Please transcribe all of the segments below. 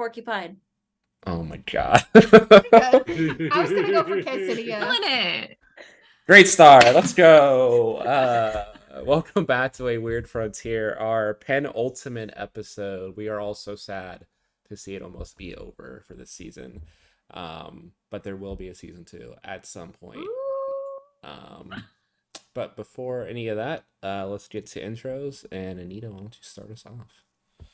porcupine. Oh my god. I was gonna go for quesadilla. Killing it. Great star. Let's go. Welcome back to A Weird Frontier, our penultimate episode. We are all so sad to see it almost be over for this season. But there will be a season 2 at some point. But before any of that, let's get to intros. And Anita, why don't you start us off?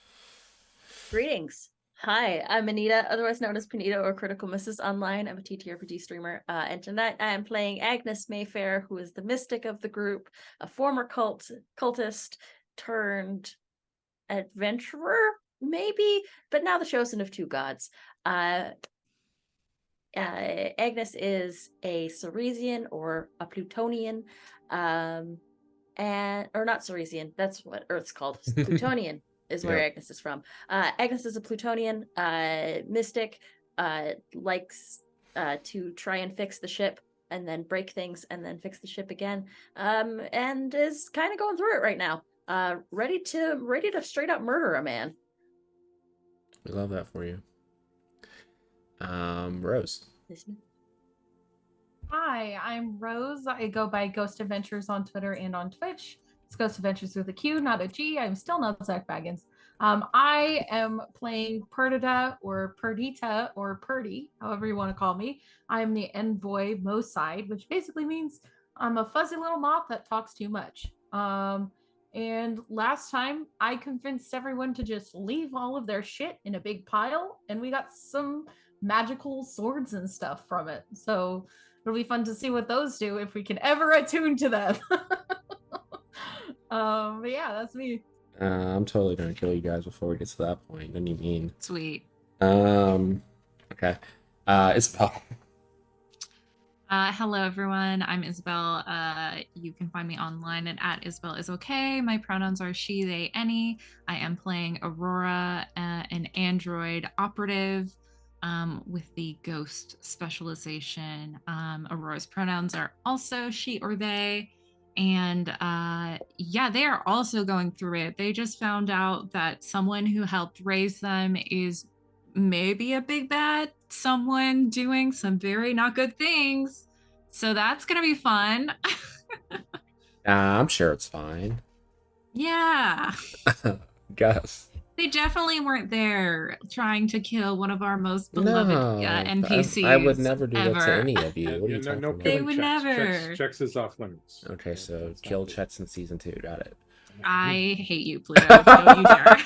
Greetings. Hi, I'm Anita, otherwise known as Panita or Critical Misses Online. I'm a TTRPG streamer, and tonight I am playing Agnes Mayfair, who is the mystic of the group, a former cultist turned adventurer, maybe, but now the chosen of two gods. Agnes is a Ceresian or a Plutonian, or not Ceresian. That's what Earth's called. Plutonian is where Agnes is from. Agnes is a Plutonian mystic. Likes to try and fix the ship and then break things and then fix the ship again. And is kind of going through it right now. Ready to straight up murder a man. We love that for you. Rose. Hi, I'm Rose. I go by Ghost Adventures on Twitter and on Twitch. It's Ghost Adventures with a Q, not a G. I'm still not Zach Baggins. I am playing Perdita or Perdita or Purdy, however you want to call me. I am the envoy Mo side, which basically means I'm a fuzzy little moth that talks too much. And last time I convinced everyone to just leave all of their shit in a big pile, and we got some magical swords and stuff from it. So it'll be fun to see what those do if we can ever attune to them. But yeah, that's me. I'm totally gonna kill you guys before we get to that point. What do you mean? Sweet. Okay. Isabel. Hello, everyone. I'm Isabel. You can find me online at Isabel is okay. My pronouns are she, they, any. I am playing Aurora, an android operative with the ghost specialization. Aurora's pronouns are also she or they. And yeah, they are also going through it. They just found out that someone who helped raise them is maybe a big bad, someone doing some very not good things. So that's gonna be fun. I'm sure it's fine. Yeah. Guess. They definitely weren't there trying to kill one of our most beloved NPCs. I would never do ever. that to any of you. What are you no talking about? They killing would checks. never. Checks is off limits. Okay, so kill Chet's in season 2. Got it. I hate you, Pluto. Don't you dare.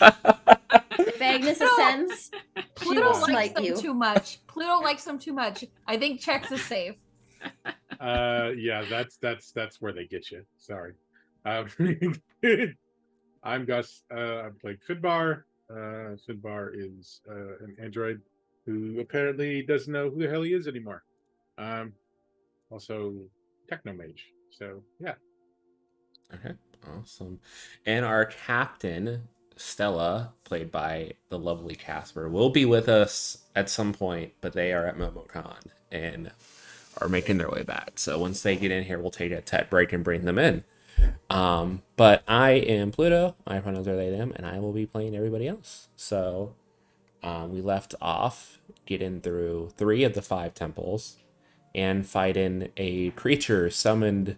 If Agnes ascends, Pluto likes smite them you. too much. Pluto likes them too much. I think Chex is safe. Yeah, that's where they get you. Sorry. I'm Gus. I'm playing Fidbar. Fidbar is an android who apparently doesn't know who the hell he is anymore. Also Technomage. So yeah. Okay, awesome. And our captain, Stella, played by the lovely Casper, will be with us at some point, but they are at MomoCon and are making their way back. So once they get in here, we'll take a tech break and bring them in. But I am Pluto, my pronouns are they, them, and I will be playing everybody else. So we left off getting through 3 of the 5 temples and fighting a creature summoned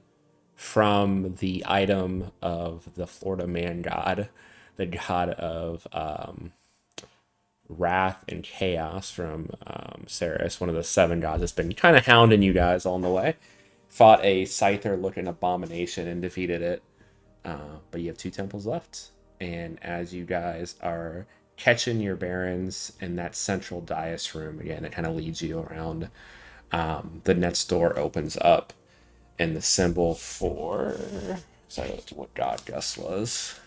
from the item of the Florida man god, the god of wrath and chaos from Ceres, one of the 7 gods that's been kind of hounding you guys on the way. Fought a Scyther-looking abomination and defeated it. But you have 2 temples left. And as you guys are catching your bearings in that central dais room, again, it kind of leads you around, the next door opens up. And the symbol for... Sorry, that's what god Gus was.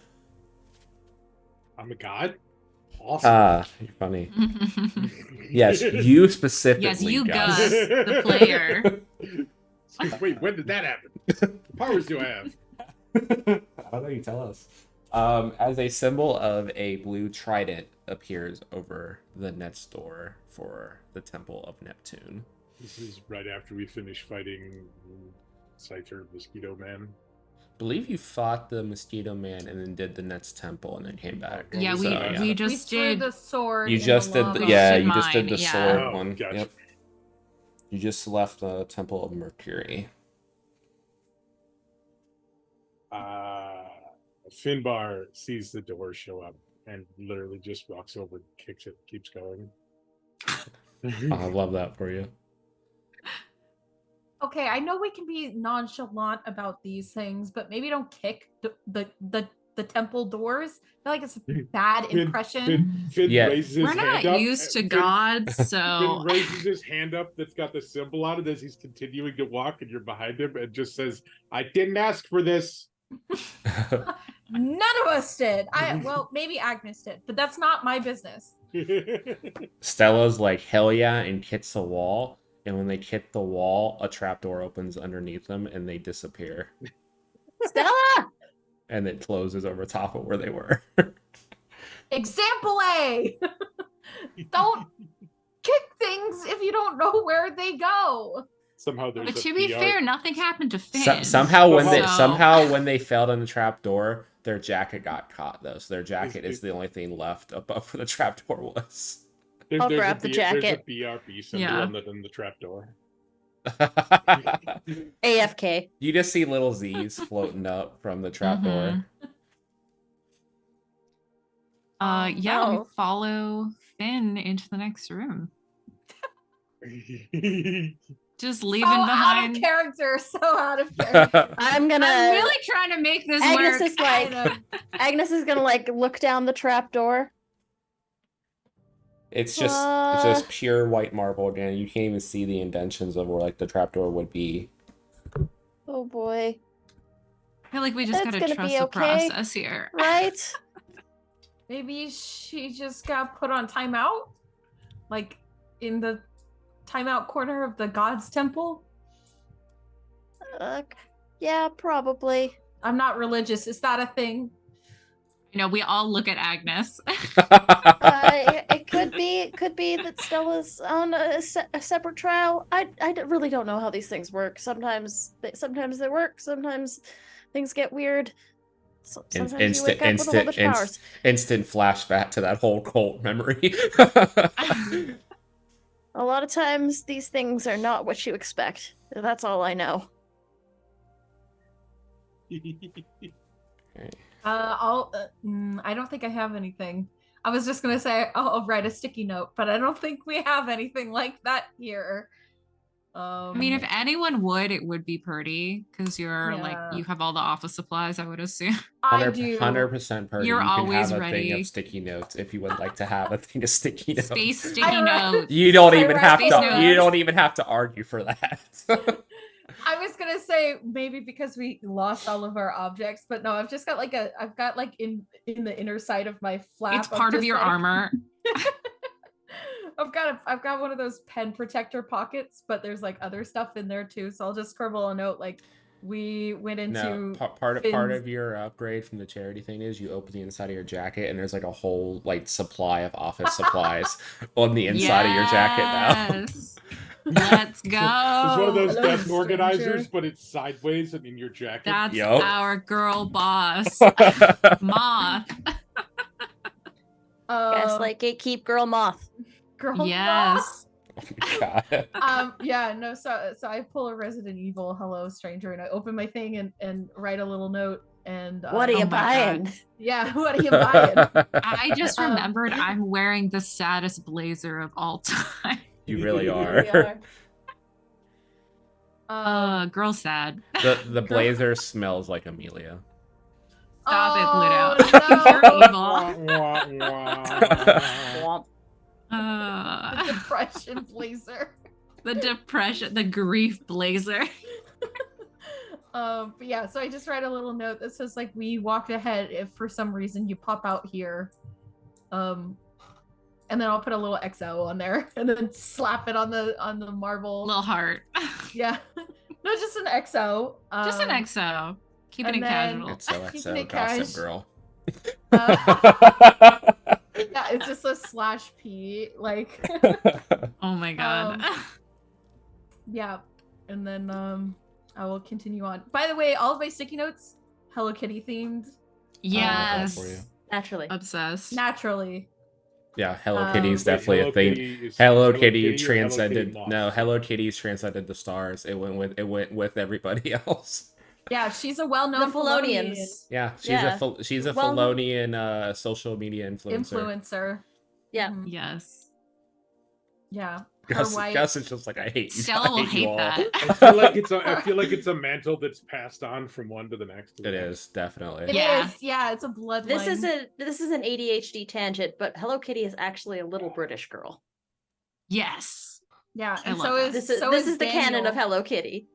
I'm a god? Awesome. You're funny. Yes, you specifically. Yes, you Gus. Gus, the player. Wait, when did that happen? What powers do I have? I don't know, you tell us. As a symbol of a blue trident appears over the next door for the Temple of Neptune. This is right after we finish fighting Scyther Mosquito Man. believe you fought the Mosquito Man and then did the Nets Temple and then came back. What Yeah, was we that? we We just threw did. the sword. You in just the did, lava. We yeah, did you just did mine, the yeah. sword Oh, one. gotcha. Yep. You just left the Temple of Mercury. Finbar sees the door show up and literally just walks over, kicks it, keeps going. Oh, I love that for you. Okay, I know we can be nonchalant about these things, but maybe don't kick the temple doors. I feel like it's a bad impression. Finn Yeah. raises We're his not hand up. used to Finn- gods, Finn so raises his hand up that's got the symbol on it as he's continuing to walk, and you're behind him, and just says, "I didn't ask for this." None of us did. Well, maybe Agnes did, but that's not my business. Stella's like, hell yeah, and hits the wall. And when they hit the wall, a trapdoor opens underneath them and they disappear. Stella! And it closes over top of where they were. Example A. Don't kick things if you don't know where they go. Somehow there's but a to be PR fair, nothing happened to Finn. Somehow So- when they fell down the trapdoor, their jacket got caught though. So their jacket is the only thing left above where the trapdoor was. I'll grab the There's a jacket. BRB symbol Yeah. on the trapdoor. AFK. You just see little Z's floating up from the trapdoor. Yeah, we Oh. follow Finn into the next room. Just leaving So out behind. of character. So out of character. I'm gonna. I'm really trying to make this Agnes work. is like. Agnes is gonna like look down the trapdoor. It's just pure white marble again. You can't even see the indentions of where like the trapdoor would be. Oh boy. I feel like we just That's gotta gonna trust be the okay. process here. Right? Maybe she just got put on timeout, like in the timeout corner of the God's Temple. Yeah, probably. I'm not religious. Is that a thing? You know, we all look at Agnes. It could be that Stella's on a separate trial. I really don't know how these things work. Sometimes they work. Sometimes things get weird. Sometimes you wake up with a whole bunch of powers. Instant flashback to that whole cult memory. A lot of times these things are not what you expect. That's all I know. I don't think I have anything. I was just gonna say I'll write a sticky note, but I don't think we have anything like that here. I mean, if anyone would, it would be Purdy, because you're Yeah. like, you have all the office supplies, I would assume. I do. 100% Purdy. You're you can always have a thing ready. of sticky notes if you would like to have a thing of sticky notes. Space sticky I write- notes. You don't I even write have space to. notes. You don't even have to argue for that. I was gonna say maybe because we lost all of our objects, but no, I've just got like in the inner side of my flap. It's part of your armor. I've got one of those pen protector pockets, but there's like other stuff in there too. So I'll just scribble a note like we went into No, part Finn's- of your upgrade from the charity thing is you open the inside of your jacket and there's like a whole like supply of office supplies on the inside of your jacket now. Yes. Let's go. It's one of those Hello, desk organizers, stranger. but it's sideways and in your jacket. That's Yup. our girl boss, Moth. Yes, like gatekeep girl moth. girl Yes. Oh my God. yeah, no, so I pull a Resident Evil hello stranger and I open my thing and write a little note and What are oh you my buying? God. yeah, what are you buying? I just Um, remembered I'm wearing the saddest blazer of all time. You really You are. really are. Girl sad. The blazer smells like Amelia. Stop it, Pluto. no. You're evil. Wah, wah, wah. Womp. The depression blazer. The depression, the grief blazer. But yeah, so I just write a little note that says like we walked ahead if for some reason you pop out here. And then I'll put a little XO on there and then slap it on the marble. Little heart. Yeah. No, just an XO. Just an XO. Keeping it and then- casual. It's so Keeping so it gossip cash. girl. Yeah, it's just a /P. Like Oh my god. yeah. And then I will continue on. By the way, all of my sticky notes Hello Kitty themed. Yes. for you. Naturally. Obsessed. Naturally. Yeah, Hello Um, Kitty is Wait, definitely Hello a thing. Kitty is Hello Hello Kitty Kitty or Hello Kitty transcended. Moth? No, Hello Kitty's transcended the stars. It went with everybody else. Yeah, she's a The well-known Filonians. Yeah, she's Yeah. she's a Well, Filonian social media influencer. influencer. Yeah. Mhm. Yes. Yeah. Her white. Gus is just like, I hate you. Stella will I hate you hate all. that. I feel like it's a mantle that's passed on from one to the next. It is definitely. It Yeah. is. Yeah, it's a bloodline. This is an ADHD tangent, but Hello Kitty is actually a little British girl. Yes. Yeah, I and love so that. is This is so this is is the canon Daniel. of Hello Kitty.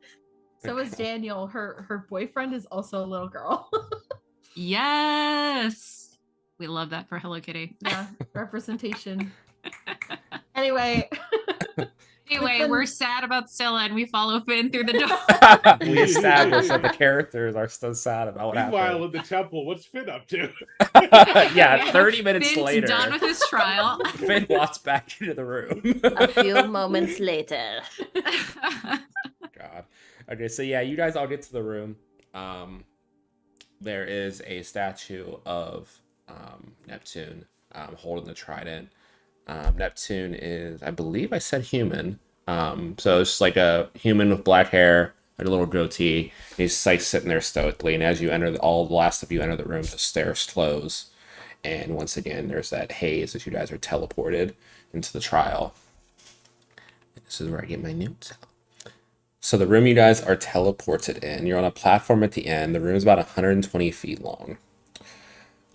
So is Daniel. Her boyfriend is also a little girl. Yes. We love that for Hello Kitty. Yeah, representation. Anyway. Anyway, Within- we're sad about Stella and we follow Finn through the door. We established that the characters are still sad about what Meanwhile, happened. in the temple, what's Finn up to? Yeah, 30 minutes Finn's later, done with his trial. Finn walks back into the room. A few moments later. God. Okay, so yeah, you guys all get to the room. There is a statue of Neptune holding the trident. Neptune is, I believe I said human. So it's like a human with black hair and a little goatee. He's like sitting there stoically, and as you enter, all the last of you enter the room, the stairs close. And once again, there's that haze as you guys are teleported into the trial. This is where I get my notes out. So the room you guys are teleported in, you're on a platform at the end. The room is about 120 feet long.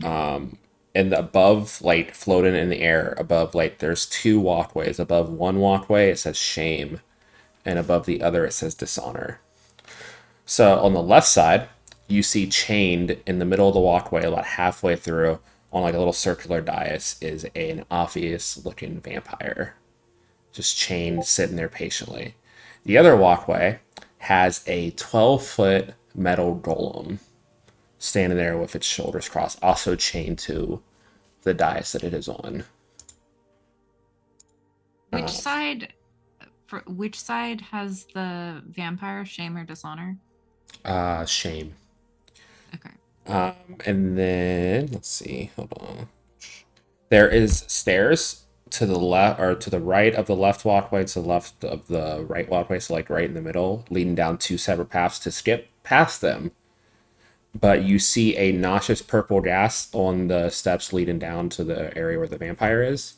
And above, like floating in the air, above, like there's two walkways. Above one walkway, it says shame. And above the other, it says dishonor. So on the left side, you see chained in the middle of the walkway, about halfway through, on like a little circular dais, is an obvious looking vampire. Just chained, sitting there patiently. The other walkway has a 12-foot metal golem standing there with its shoulders crossed, also chained to the dais that it is on. Which side has the vampire, shame or dishonor? Shame. Okay. And then let's see, hold on. There is stairs to the left or to the right of the left walkway, to the left of the right walkway, so like right in the middle, leading down two separate paths. To skip past them, but you see a nauseous purple gas on the steps leading down to the area where the vampire is,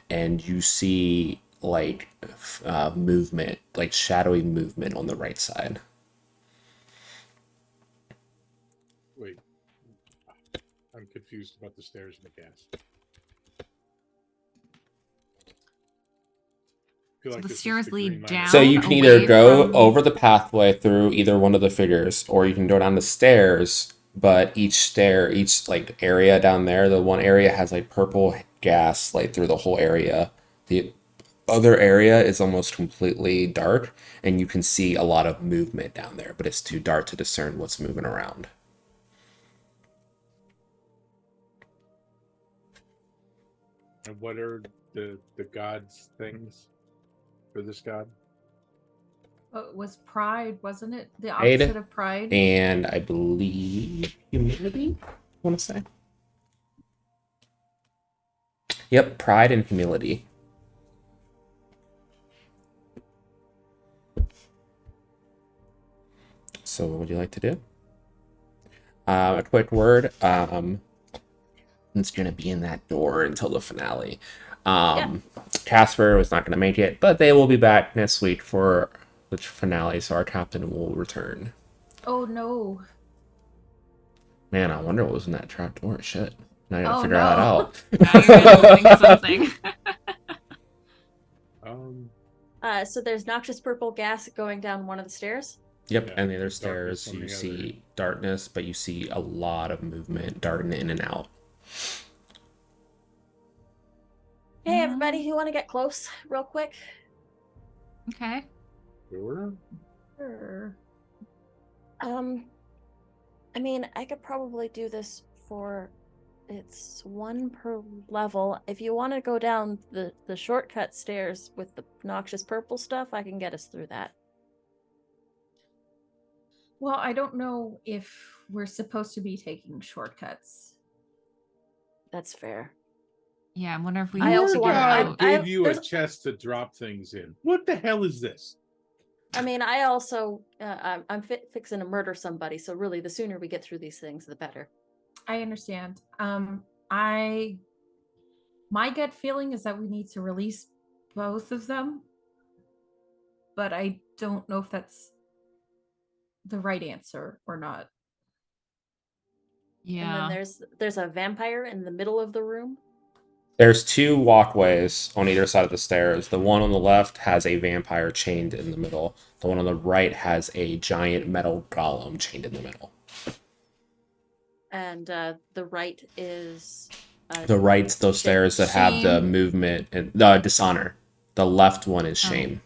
and you see like movement, like shadowy movement on the right side. Wait, I'm confused about the stairs and the gas. Feel So like the this is stairs lead Green Mile. down? So you can either away go from- over the pathway through either one of the figures, or you can go down the stairs. But each like area down there, the one area has like purple gas like through the whole area. The other area is almost completely dark, and you can see a lot of movement down there, but it's too dark to discern what's moving around. And what are the gods' things for this god? It was pride, wasn't it? The Pride. opposite of pride. And I believe humility, I want to say. Yep, pride and humility. So what would you like to do? A quick word. It's going to be in that door until the finale. Casper was not going to make it, but they will be back next week for the finale, so our captain will return. Oh no. Man, I wonder what was in that trap door. Shit. Now I gotta Oh, figure that no. out. Now you're gonna think of something. So there's noxious purple gas going down one of the stairs. Yep, Yeah, and the other darkness stairs, on you the other. see darkness, but you see a lot of movement darting in and out. Hey, everybody, who want to get close real quick? Okay. Sure. Sure. I mean, I could probably do this for it's one per level. If you want to go down the shortcut stairs with the noxious purple stuff, I can get us through that. Well, I don't know if we're supposed to be taking shortcuts. That's fair. Yeah, I wonder if we I need also to wanna- figure guy out. gave you a there's- chest to drop things in. What the hell is this? I mean, I also I'm fixing to murder somebody, so really, the sooner we get through these things, the better. I understand. My gut feeling is that we need to release both of them, but I don't know if that's the right answer or not. And Yeah. then there's a vampire in the middle of the room. There's 2 walkways on either side of the stairs. The one on the left has a vampire chained in the middle. The one on the right has a giant metal golem chained in the middle. And the right is The right's those stairs that have the Shame. movement and the dishonor. The left one is Oh. shame.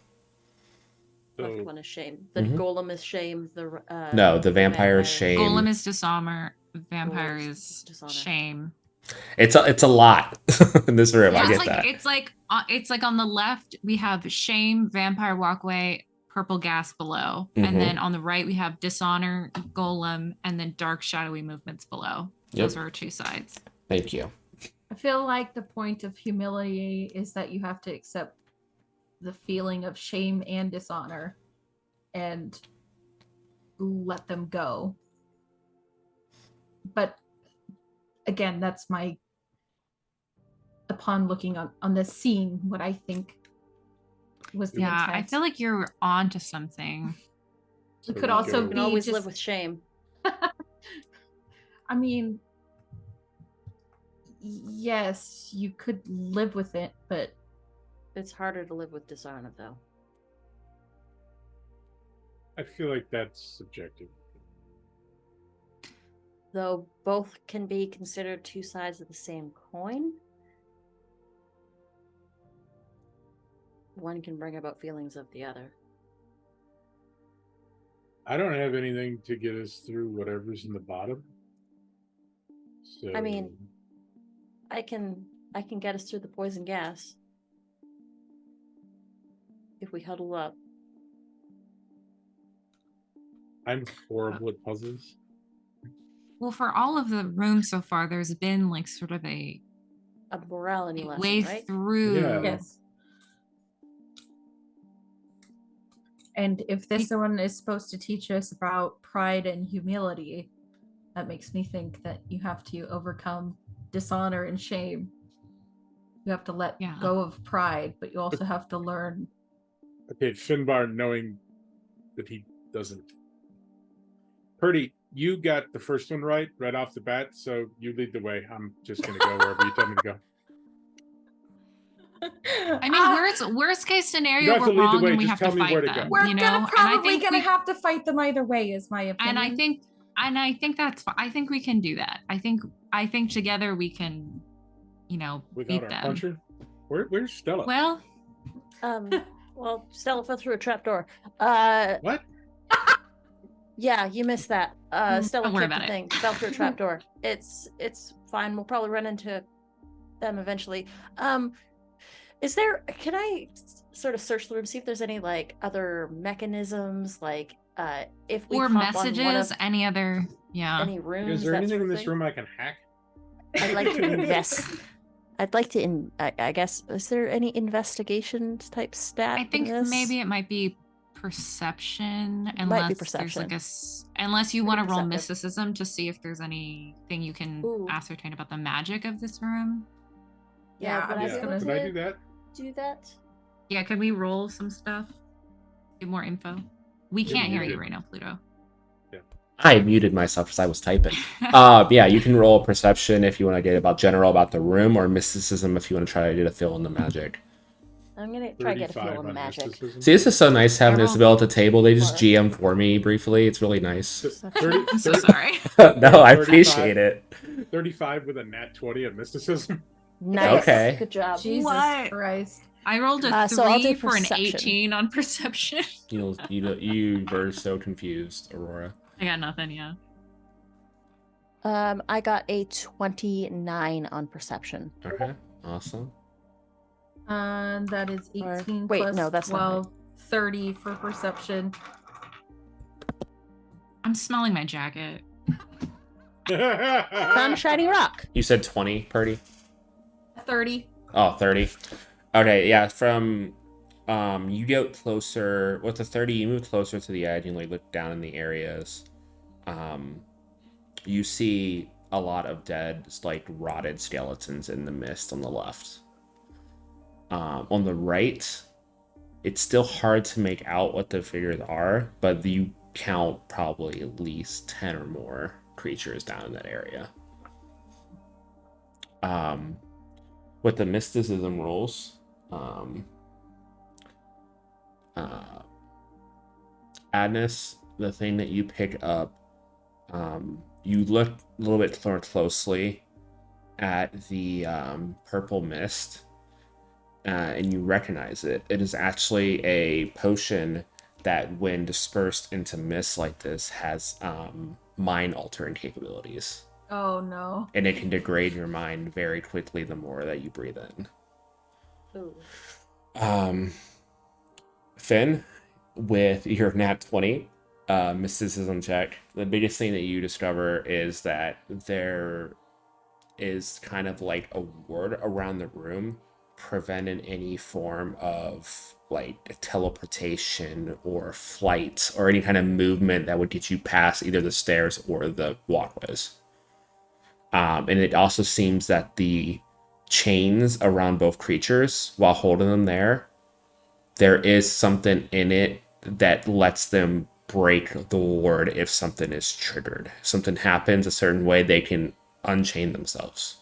left So one is shame. The Mhm. golem is shame. The No, the vampire is shame. Golem is dishonor. Vampire Golem is dishonor. shame. It's a lot in this room. Yeah, I it's get like that. it's like on the left we have shame, vampire walkway, purple gas below, Mhm. and then on the right we have dishonor, golem, and then dark shadowy movements below. Those Yep. are our 2 sides. Thank you. I feel like the point of humility is that you have to accept the feeling of shame and dishonor and let them go. But again, that's my upon looking on this scene, what I think was the Yeah, intent. I feel like you're on to something. it So could we also go- You can be always just, live with shame. I mean, yes, you could live with it, but It's harder to live with dishonor, though. I feel like that's subjective. Though both can be considered 2 sides of the same coin. One can bring about feelings of the other. I don't have anything to get us through whatever's in the bottom. So I mean, I can get us through the poison gas if we huddle up. I'm horrible at puzzles. Well, for all of the rooms so far, there's been like sort of a Morality lesson, way right? through. Yeah. yes. And if this one is supposed to teach us about pride and humility, that makes me think that you have to overcome dishonor and shame. You have to let Yeah. go of pride, but you also have to learn. Okay, Finbar, knowing that he doesn't. Purdy, you got the first one right off the bat, so you lead the way. I'm just gonna go wherever you tell me to go. I mean, worst case scenario, You don't have we're to lead the wrong way, and we just have to tell me fight where to go. them. We're you know, gonna probably and I think have to fight them either way, is my opinion. and I think that's I think we can do that. I think together we can, Without beat our them. puncher? Where's Stella? Well, Well, Stella fell through a trapdoor. What? Yeah, you missed that. Stella Don't worry kicked about the it. thing, fell through a trapdoor. It's fine. We'll probably run into them eventually. Is there? Can I sort of search the room, see if there's any like other mechanisms, like if we or hop on one messages, of any other, any rooms? Is there that anything sort in of this thing? room I can hack? I'd like to invest. I'd like to. I guess. Is there any investigation type stat? I think in this? maybe it might be perception, It might be unless there's like perception. unless you Pretty want to roll perceptive. mysticism to see if there's anything you can Ooh. ascertain about the magic of this room. Yeah, would I I was be Yeah, able gonna can I to do that? do that? Yeah, could we roll some stuff? Get more info. We You're can't hear you muted. right now, Pluto. I muted myself because I was typing. Yeah, you can roll perception if you want to get about the room, or mysticism if you want to try to get a feel in the magic. I'm gonna try to get a 35 feel on on magic. mysticism. See, this is so nice having rolled- Isabel at the table. They just Or- GM for me briefly. It's really nice. 30, I'm so 30 sorry. No, I 35. appreciate it. 35 with a nat 20 at mysticism. Nice. Okay. Good job. Jesus What? Christ. I rolled a 3 so I'll do for an perception. 18 on perception. You were so confused, Aurora. I got nothing, yeah. I got a 29 on perception. Okay, awesome. And that is Or- 18 wait, plus no, that's not 12, 30 for perception. I'm smelling my jacket. Found a shiny rock. You said 20, Purdy? 30. Oh, 30. Okay, yeah, from you get closer with the 30, you move closer to the edge and like look down in the areas. You see a lot of dead, like rotted skeletons in the mist on the left. On the right, it's still hard to make out what the figures are, but you count probably at least 10 or more creatures down in that area. With the mysticism rules, Adness, the thing that you pick up, you look a little bit more closely at the purple mist, and you recognize it. It is actually a potion that, when dispersed into mist like this, has mind-altering capabilities. Oh no. And it can degrade your mind very quickly the more that you breathe in. Ooh. Finn, with your nat 20 mysticism check, the biggest thing that you discover is that there is kind of like a ward around the room preventing any form of like teleportation or flight or any kind of movement that would get you past either the stairs or the walkways. And it also seems that the chains around both creatures, while holding them there is something in it that lets them break the ward if something is triggered. If something happens a certain way, they can unchain themselves.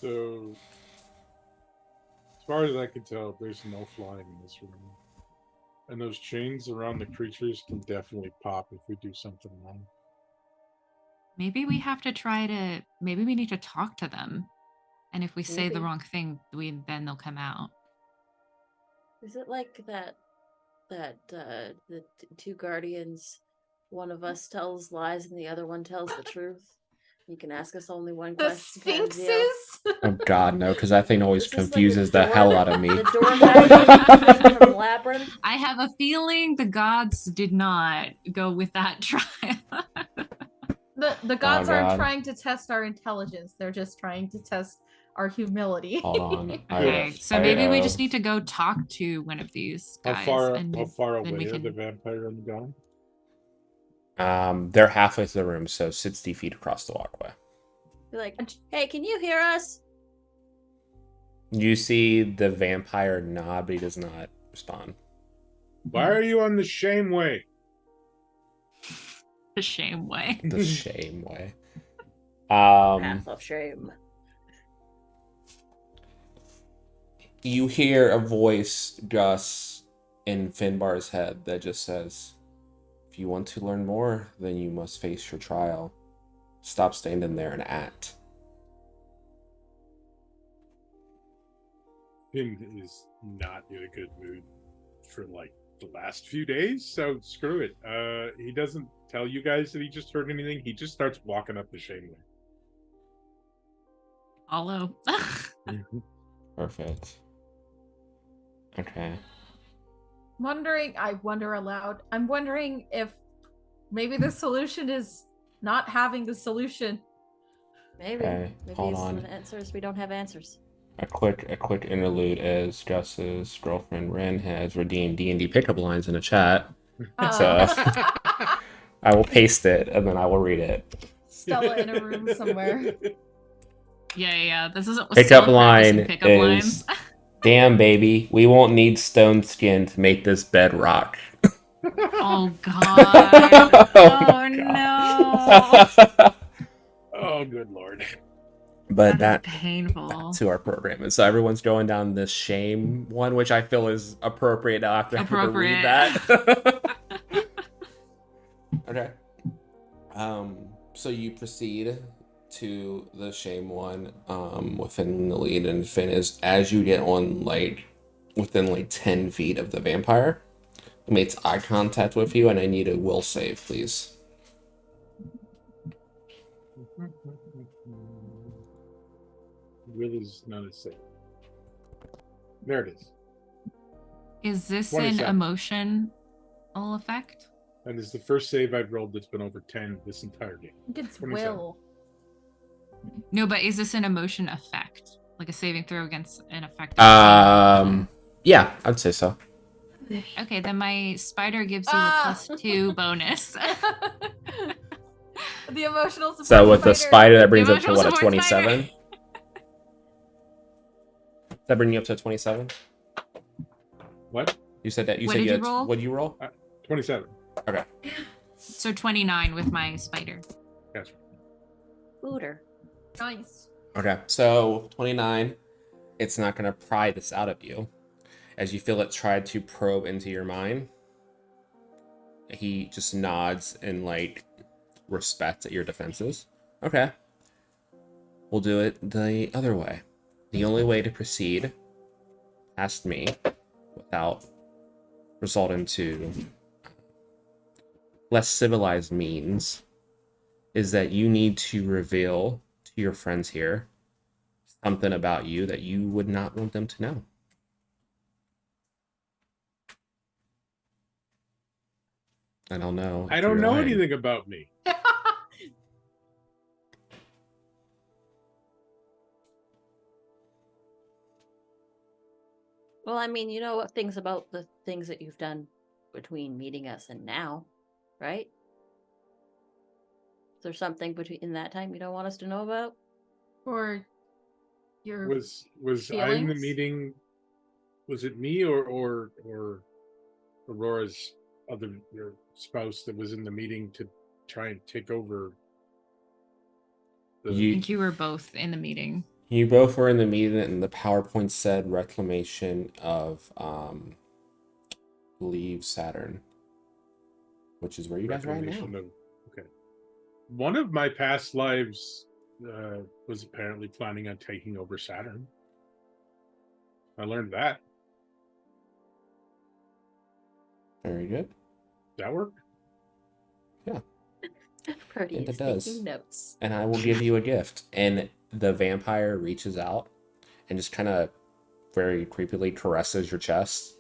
So, as far as I can tell, there's no flying in this room. And those chains around the creatures can definitely pop if we do something wrong. Maybe we have to maybe we need to talk to them. And if we say the Maybe. wrong thing, then they'll come out. Is it like that the two guardians, one of us tells lies and the other one tells the truth? You can ask us only one The question. kind of deal? Sphinxes? Oh God, no, because that thing always This is like confuses the hell out of me. The door that from Labyrinth. I have a feeling the gods did not go with that trial. The gods aren't God. trying to test our intelligence. They're just trying to test our humility. Hold on. Okay, so maybe we just need to go talk to one of these guys. How far and away then we are can... the vampire and the god? They're halfway through the room, so 60 feet across the walkway. Be like, hey, can you hear us? You see the vampire nod, but he does not respond. Why are you on the shame way? The shame way. The shame way. Path of shame. You hear a voice, Gus, in Finbar's head that just says, if you want to learn more, then you must face your trial. Stop standing there and act. Finn is not in a good mood for like the last few days, so screw it. He doesn't tell you guys that he just heard anything. He just starts walking up the shame way. Follow. Perfect. Okay. I wonder aloud. I'm wondering if maybe the solution is not having the solution. Maybe. Okay, Maybe hold it's on. the answers. We don't have answers. A quick interlude as Gus's girlfriend Ren has redeemed D&D pickup lines in a chat. So I will paste it and then I will read it. Stella in a room somewhere. Yeah. This is Pickup still line practicing pickup is, lines. damn baby, we won't need stone skin to make this bed rock. Oh God. Oh no. Oh, good lord. But That that is painful. to our program. And so everyone's going down this shame one, which I feel is appropriate now after having to read that. Okay. So you proceed to the shame one within the lead, and Finn is, as you get on like within like 10 feet of the vampire, it makes eye contact with you, and I need a will save, please. Will is not a save. There it is. Is this 27. an emotion full effect. That is the first save I've rolled that's been over 10 this entire game. I think it's 27. will. No, but is this an emotion effect? Like a saving throw against an effect? Of the same Yeah, I'd say so. emotion? Okay, then my spider gives you a +2 bonus. The emotional support So with the spider, that brings up to Emotional what, a support spider. 27? Does that bring you up to 27? What? You said that. You What said did you you had, roll? what did you roll? 27. Okay. So 29 with my spider. Gotcha. Booter. Nice. Okay. So 29. It's not going to pry this out of you. As you feel it try to probe into your mind, he just nods in like respect at your defenses. Okay. We'll do it the other way. The only way to proceed past me without resorting to less civilized means is that you need to reveal to your friends here something about you that you would not want them to know. I don't know. I if don't you're know lying. anything about me. Well, I mean, you know what things about the things that you've done between meeting us and now, right? Is there something between in that time you don't want us to know about? Or your Was I in the feelings? meeting? Was it me or Aurora's other your spouse that was in the meeting to try and take over the I think you were both in the meeting. You both were in the meeting, and the PowerPoint said reclamation of, believe Saturn, which is where you guys are right now. reclamation of? Okay. One of my past lives was apparently planning on taking over Saturn. I learned that. Very good. That work? Purdy And is it does. taking notes. And I will give you a gift. And the vampire reaches out and just kind of very creepily caresses your chest.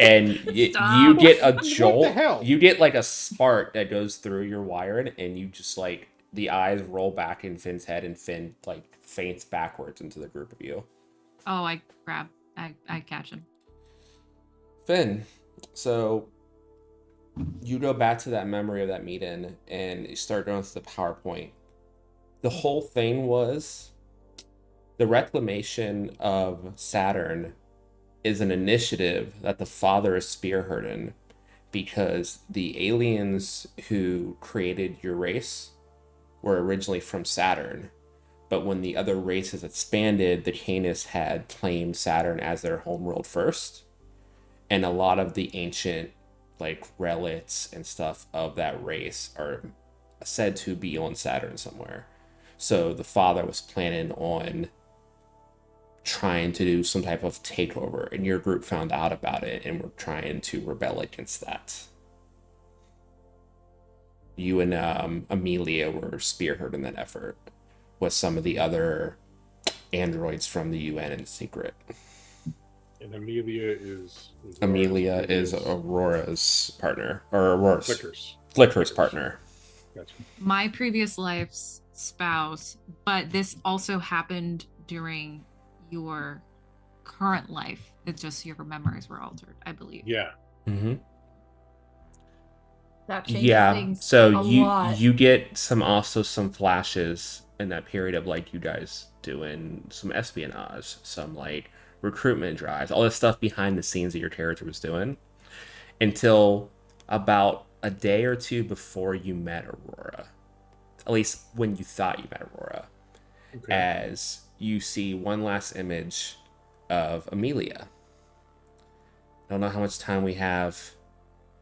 And you Stop. get a What the jolt. hell? You get like a spark that goes through your wiring, and you just like the eyes roll back in Finn's head, and Finn like faints backwards into the group of you. Oh, I catch him. Finn, so you go back to that memory of that meeting and you start going through the PowerPoint. The whole thing was the reclamation of Saturn is an initiative that the father is spearheading because the aliens who created your race were originally from Saturn. But when the other races expanded, the Canis had claimed Saturn as their homeworld first. And a lot of the ancient like relics and stuff of that race are said to be on Saturn somewhere. So the father was planning on trying to do some type of takeover, and your group found out about it and were trying to rebel against that. You and Amelia were spearheading that effort with some of the other androids from the UN in secret. And Amelia is Aurora's partner, or Aurora's Flicker's partner. Gotcha. My previous life's spouse, but this also happened during your current life. It's just your memories were altered, I believe. Yeah. Mm-hmm. That changes Yeah. things So a lot. you get some flashes in that period of like you guys doing some espionage, some like recruitment drives, all this stuff behind the scenes that your character was doing, until about a day or two before you met Aurora. At least when you thought you met Aurora. Okay. As you see one last image of Amelia. Don't know how much time we have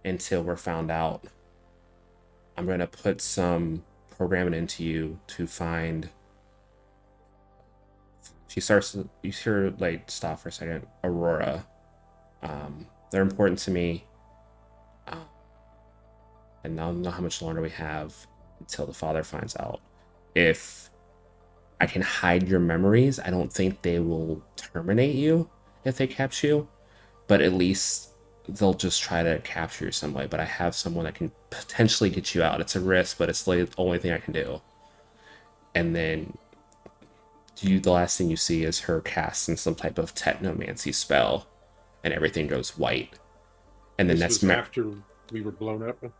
until we're found out. I'm going to put some programming into you to find. She starts. You hear like stop for a second. Aurora. They're important to me. And I don't know how much longer we have until the father finds out. If I can hide your memories, I don't think they will terminate you if they catch you. But at least they'll just try to capture you some way, but I have someone that can potentially get you out. It's a risk, but it's the only thing I can do. And then the last thing you see is her casting some type of technomancy spell, and everything goes white. And then This was after we were blown up? Or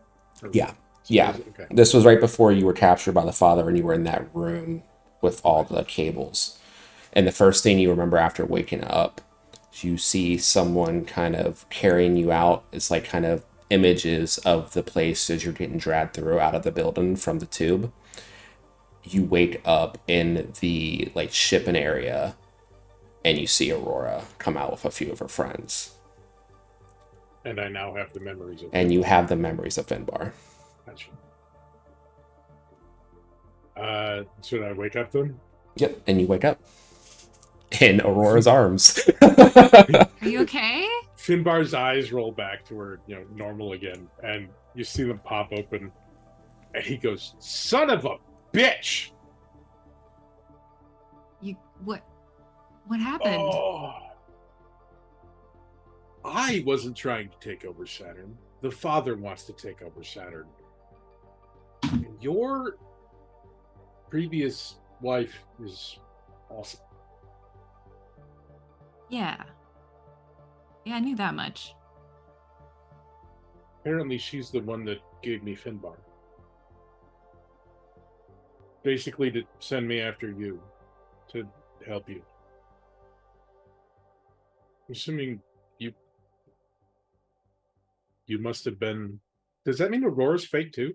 Yeah. Okay. This was right before you were captured by the father and you were in that room with all the cables. And the first thing you remember after waking up, you see someone kind of carrying you out. It's like kind of images of the place as you're getting dragged through out of the building from the tube. You wake up in the like shipping area and you see Aurora come out with a few of her friends. And I now have the memories of And you have the memories of Finbar. Gotcha. Should I wake up then? Yep, and you wake up in Aurora's arms. Are you okay? Finbar's eyes roll back to where, normal again, and you see them pop open, and he goes, "Son of a bitch!" What happened? Oh, I wasn't trying to take over Saturn. The father wants to take over Saturn. And your previous wife is awesome. Yeah, I knew that much. Apparently, she's the one that gave me Finbar. Basically, to send me after you, to help you. I'm assuming you must have been. Does that mean Aurora's fake too?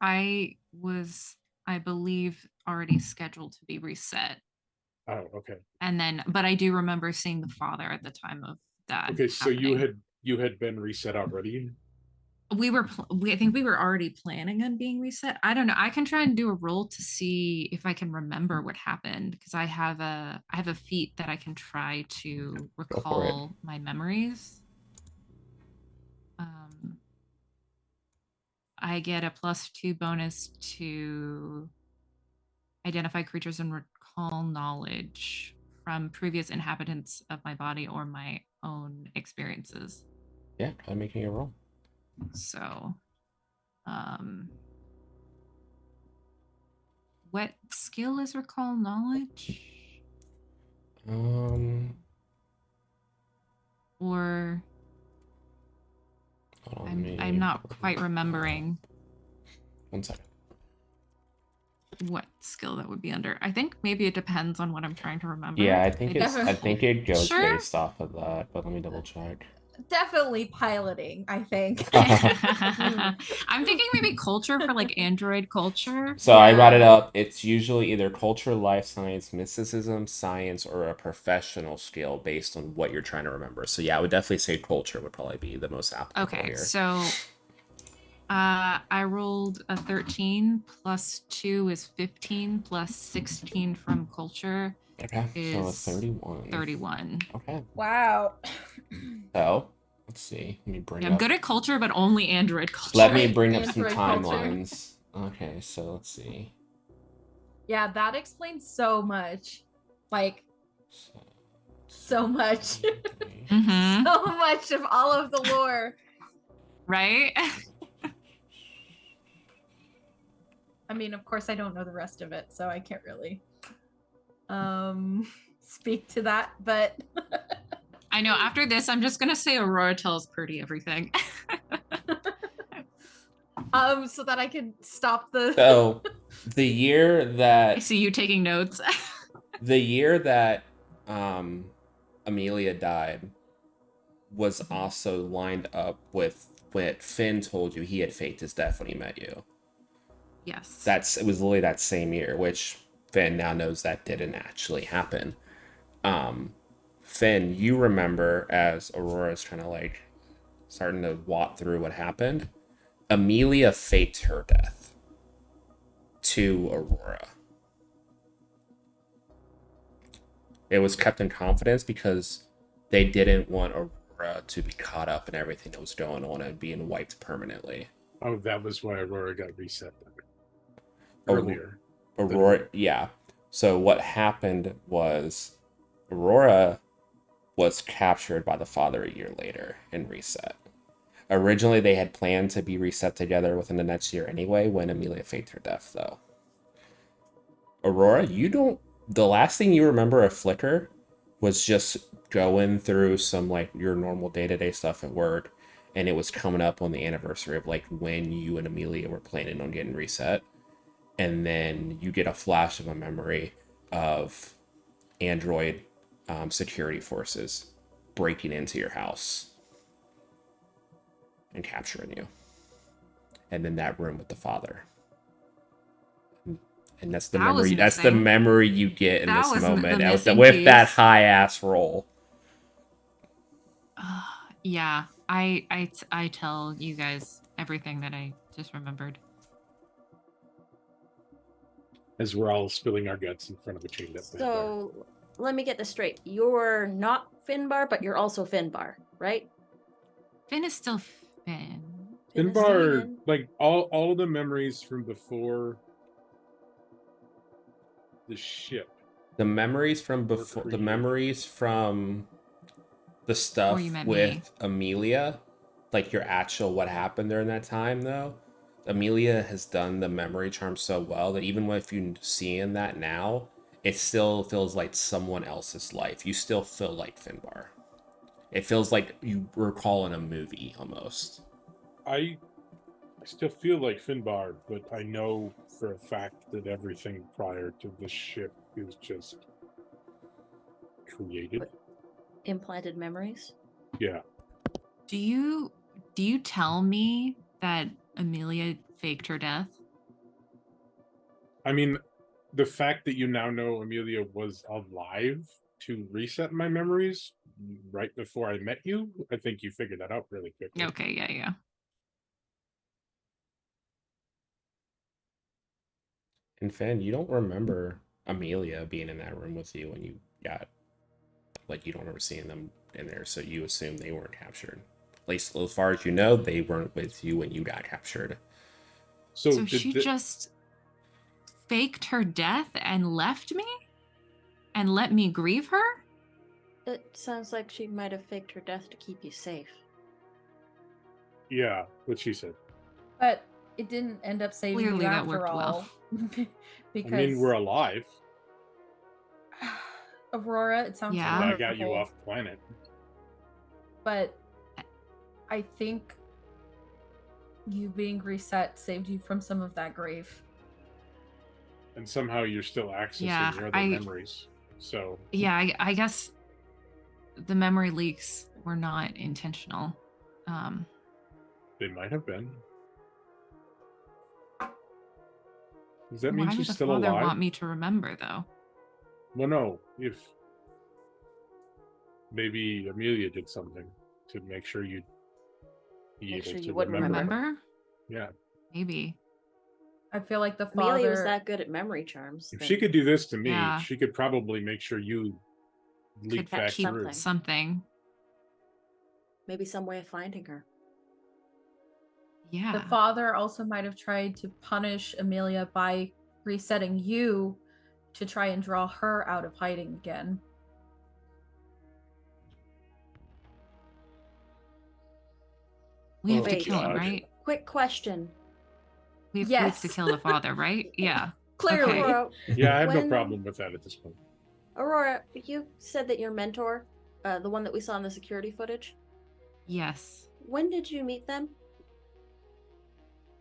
I was, I believe, already scheduled to be reset. Oh, okay. And then, but I do remember seeing the father at the time of that. Okay, so happening. you had been reset already. I think we were already planning on being reset. I don't know. I can try and do a roll to see if I can remember what happened, because I have a feat that I can try to recall my memories. I get a +2 bonus to identify creatures and recall knowledge from previous inhabitants of my body or my own experiences. Yeah, try making a roll. So, what skill is recall knowledge? Or I'm not quite remembering. 1 second. What skill that would be under. I think maybe it depends on what I'm trying to remember. Yeah, I think it goes Sure. based off of that, but let me double check. Definitely piloting, I think. I'm thinking maybe culture for like android culture. So I brought it up. It's usually either culture, life science, mysticism, science, or a professional skill based on what you're trying to remember. So yeah, I would definitely say culture would probably be the most applicable Okay, here. so I rolled a 13 +2 is 15 +16 from culture. Okay, so is 31. 31. Okay. Wow. So let's see. Let me bring I'm up. good at culture, but only android culture. Let me bring up some Android culture. timelines. Okay, so let's see. Yeah, that explains so much. Like, so much. Mhm. So much of all of the lore. Right? I mean, of course, I don't know the rest of it, so I can't really speak to that, but I know after this, I'm just gonna say Aurora tells Purdy everything. so that I can stop the. So the year that I see you taking notes. the year that Amelia died was also lined up with what Finn told you he had faked his death when he met you. Yes. It was literally that same year, which Finn now knows that didn't actually happen. Finn, you remember as Aurora's trying to like starting to walk through what happened, Amelia faked her death to Aurora. It was kept in confidence because they didn't want Aurora to be caught up in everything that was going on and being wiped permanently. Oh, that was why Aurora got reset earlier. Aurora, yeah. So what happened was Aurora was captured by the father a year later and reset. Originally, they had planned to be reset together within the next year anyway when Amelia faked her death, though. Aurora, you don't. The last thing you remember of Flicker was just going through some like your normal day to day stuff at work, and it was coming up on the anniversary of like when you and Amelia were planning on getting reset, and then you get a flash of a memory of Android security forces breaking into your house and capturing you, and then that room with the father. And that's the That was memory. That's the missing. memory you get in That this was the moment missing with that piece. high ass roll. Yeah, I tell you guys everything that I just remembered. As we're all spilling our guts in front of a chained up vampire. So let me get this straight. You're not Finbar, but you're also Finbar, right? Finn is still Finn. Finn is still Finbar, Finn. like all of the memories from before the ship. The memories from Were before, the created. memories from the stuff you met with me. Amelia, like your actual what happened during that time, though. Amelia has done the memory charm so well that even if you see in that now, it still feels like someone else's life. You still feel like Finbar. It feels like you recall in a movie almost. I still feel like Finbar, but I know for a fact that everything prior to this ship is just created. What? Implanted memories. Yeah. Do you tell me that Amelia faked her death? I mean, the fact that you now know Amelia was alive to reset my memories right before I met you, I think you figured that out really quickly. Okay, yeah. And Finn, you don't remember Amelia being in that room with you when you got, like, you don't remember seeing them in there, so you assume they weren't captured. At least as far as you know, they weren't with you when you got captured. So she just faked her death and left me? And let me grieve her? It sounds like she might have faked her death to keep you safe. Yeah, what she said. But it didn't end up saving Clearly you that after worked all. well. Because I mean, we're alive. Aurora, it sounds Yeah. I got you wonderful, off planet. but I think you being reset saved you from some of that grave. And somehow you're still accessing Yeah, your other memories. So Yeah, I guess the memory leaks were not intentional. they might have been. Does that Why mean she's would the still father alive? want me to remember, though? Well, no. If maybe Amelia did something to make sure you'd be Make able sure to you wouldn't remember. Remember? Yeah. Maybe. I feel like the Amelia was father. that good at memory charms. If then she could do this to me, Yeah. she could probably make sure you leak Could back catch keep through. something. maybe some way of finding her. Yeah. The father also might have tried to punish Amelia by resetting you to try and draw her out of hiding again. We have to Wait. kill him, God. right? Quick question. We have Yes. proof to kill the father, right? Yeah. Clearly. Okay. Aurora, Yeah, I have no When- problem with that at this point. Aurora, you said that your mentor, the one that we saw in the security footage, Yes. when did you meet them?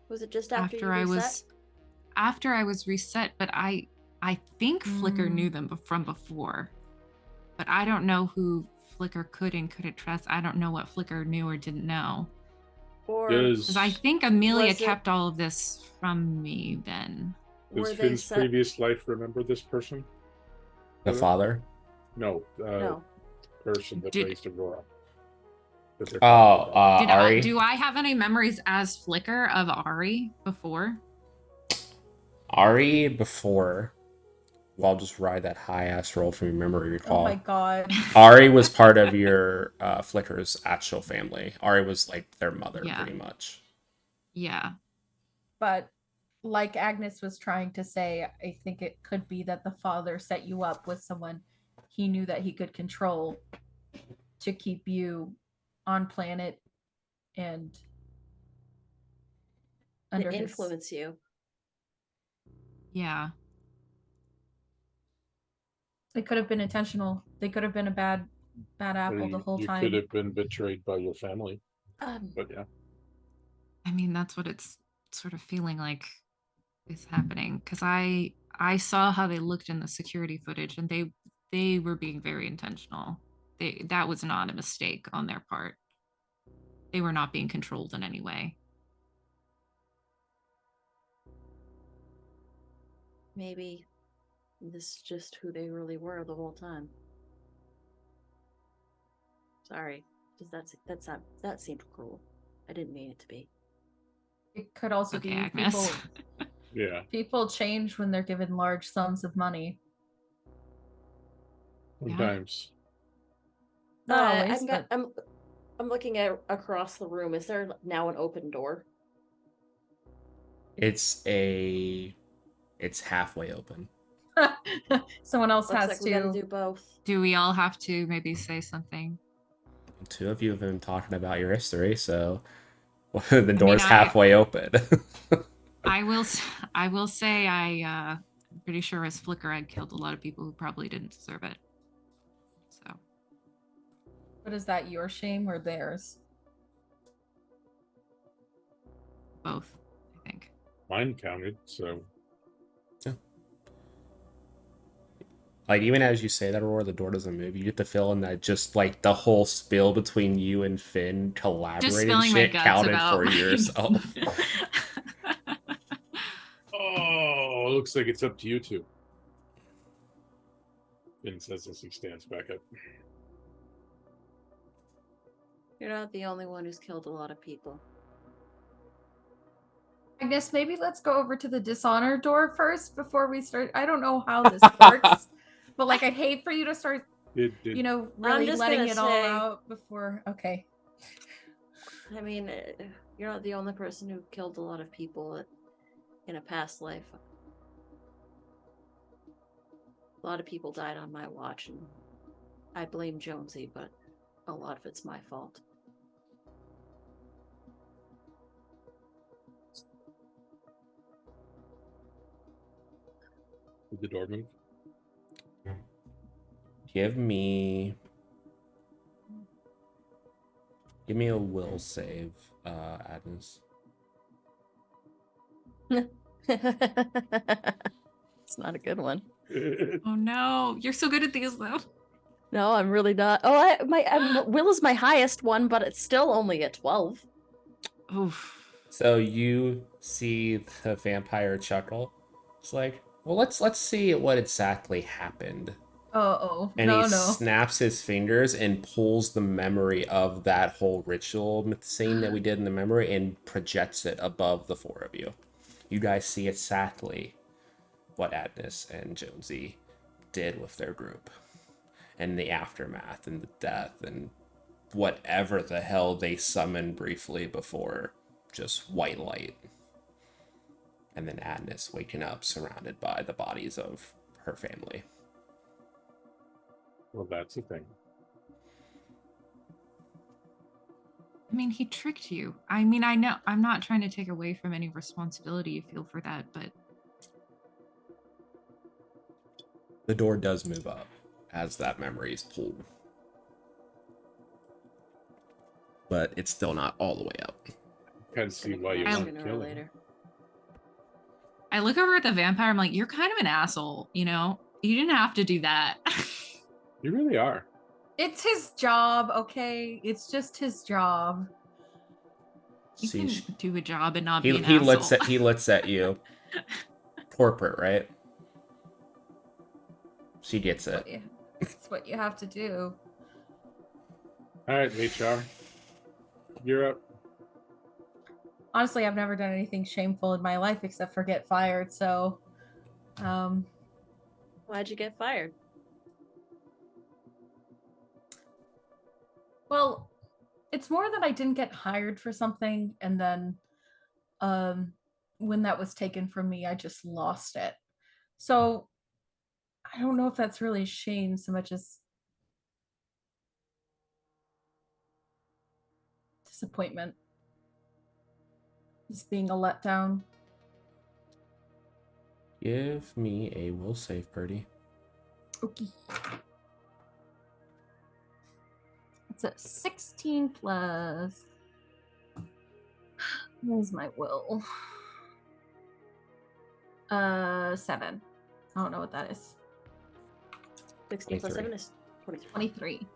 Was it just after you After I was reset, but I think Flicker Mm. knew them from before. But I don't know who Flicker could and couldn't trust. I don't know what Flicker knew or didn't know. Or Because I think Amelia Was it- kept all of this from me then. Does were they Finn's set? previous life remember this person? The father? No, No. person that Did- raised Aurora. That they're Oh, talking about. Ari? Do I have any memories as Flicker of Ari before? Ari before. Well, I'll just ride that high ass roll from your memory recall. Oh my god. Ari was part of your Flicker's actual family. Ari was like their mother, Yeah. pretty much. Yeah. But like Agnes was trying to say, I think it could be that the father set you up with someone he knew that he could control to keep you on planet and under To his influence you. Yeah. It could have been intentional. They could have been a bad Or apple the whole you time. could have been betrayed by your family. But yeah. I mean, that's what it's sort of feeling like is happening, because I saw how they looked in the security footage, and they were being very intentional. That was not a mistake on their part. They were not being controlled in any way. Maybe this is just who they really were the whole time. Sorry. That seemed cruel. I didn't mean it to be. It could also Okay, be Agnes. Yeah. people change when they're given large sums of money. Sometimes. Not always, I'm, but I'm looking at across the room. Is there now an open door? It's halfway open. someone else Looks has like we to. gotta do both. Do we all have to maybe say something? Two of you have been talking about your history, so the mean, door's halfway open. I will say I'm pretty sure his flicker egg killed a lot of people who probably didn't deserve it. So But is that your shame or theirs? both, I think. Mine counted, so Like, even as you say that, Aurora, the door doesn't move. You get the feeling that just like the whole spill between you and Finn Just collaborated spilling my shit guts counted about for yourself. oh, looks like it's up to you two. Finn says as he stands back up. You're not the only one who's killed a lot of people. I guess maybe let's go over to the dishonor door first before we start. I don't know how this works, but like I'd hate for you to start, Did really just letting gonna it all say- out before. Okay. I mean, you're not the only person who killed a lot of people in a past life. A lot of people died on my watch, and I blame Jonesy, but a lot of it's my fault. the door move? Give me a will save, Agnes. It's not a good one. Oh no, you're so good at these though. No, I'm really not. Oh, my will is my highest one, but it's still only at 12. Oof. So you see the vampire chuckle. It's like, well, let's see what exactly happened. Oh, And no, he no. snaps his fingers and pulls the memory of that whole ritual scene that we did in the memory and projects it above the four of you. You guys see exactly what Agnes and Jonesy did with their group, and the aftermath and the death and whatever the hell they summoned briefly before just white light. And then Agnes waking up surrounded by the bodies of her family. Well, that's the thing. I mean, he tricked you. I mean, I know I'm not trying to take away from any responsibility you feel for that, but The door does move up as that memory is pulled. But it's still not all the way up. Kind of see why you Gonna want sooner to or kill him. later. I look over at the vampire. I'm like, you're kind of an asshole, you know? You didn't have to do that. You really are. It's his job, okay? It's just his job. You See, can do a job and not he be an he asshole. looks at you. Corporate, right? She gets it. It's what you have to do. All right, HR. You're up. Honestly, I've never done anything shameful in my life except for get fired, so Why'd you get fired? well, it's more that I didn't get hired for something and then when that was taken from me, I just lost it. So I don't know if that's really shame so much as disappointment. Just being a letdown. Give me a will save, Purdy. Okay. It's a 16 plus. Where's my will? 7. I don't know what that is. 16 plus 7 23. is 23. 23.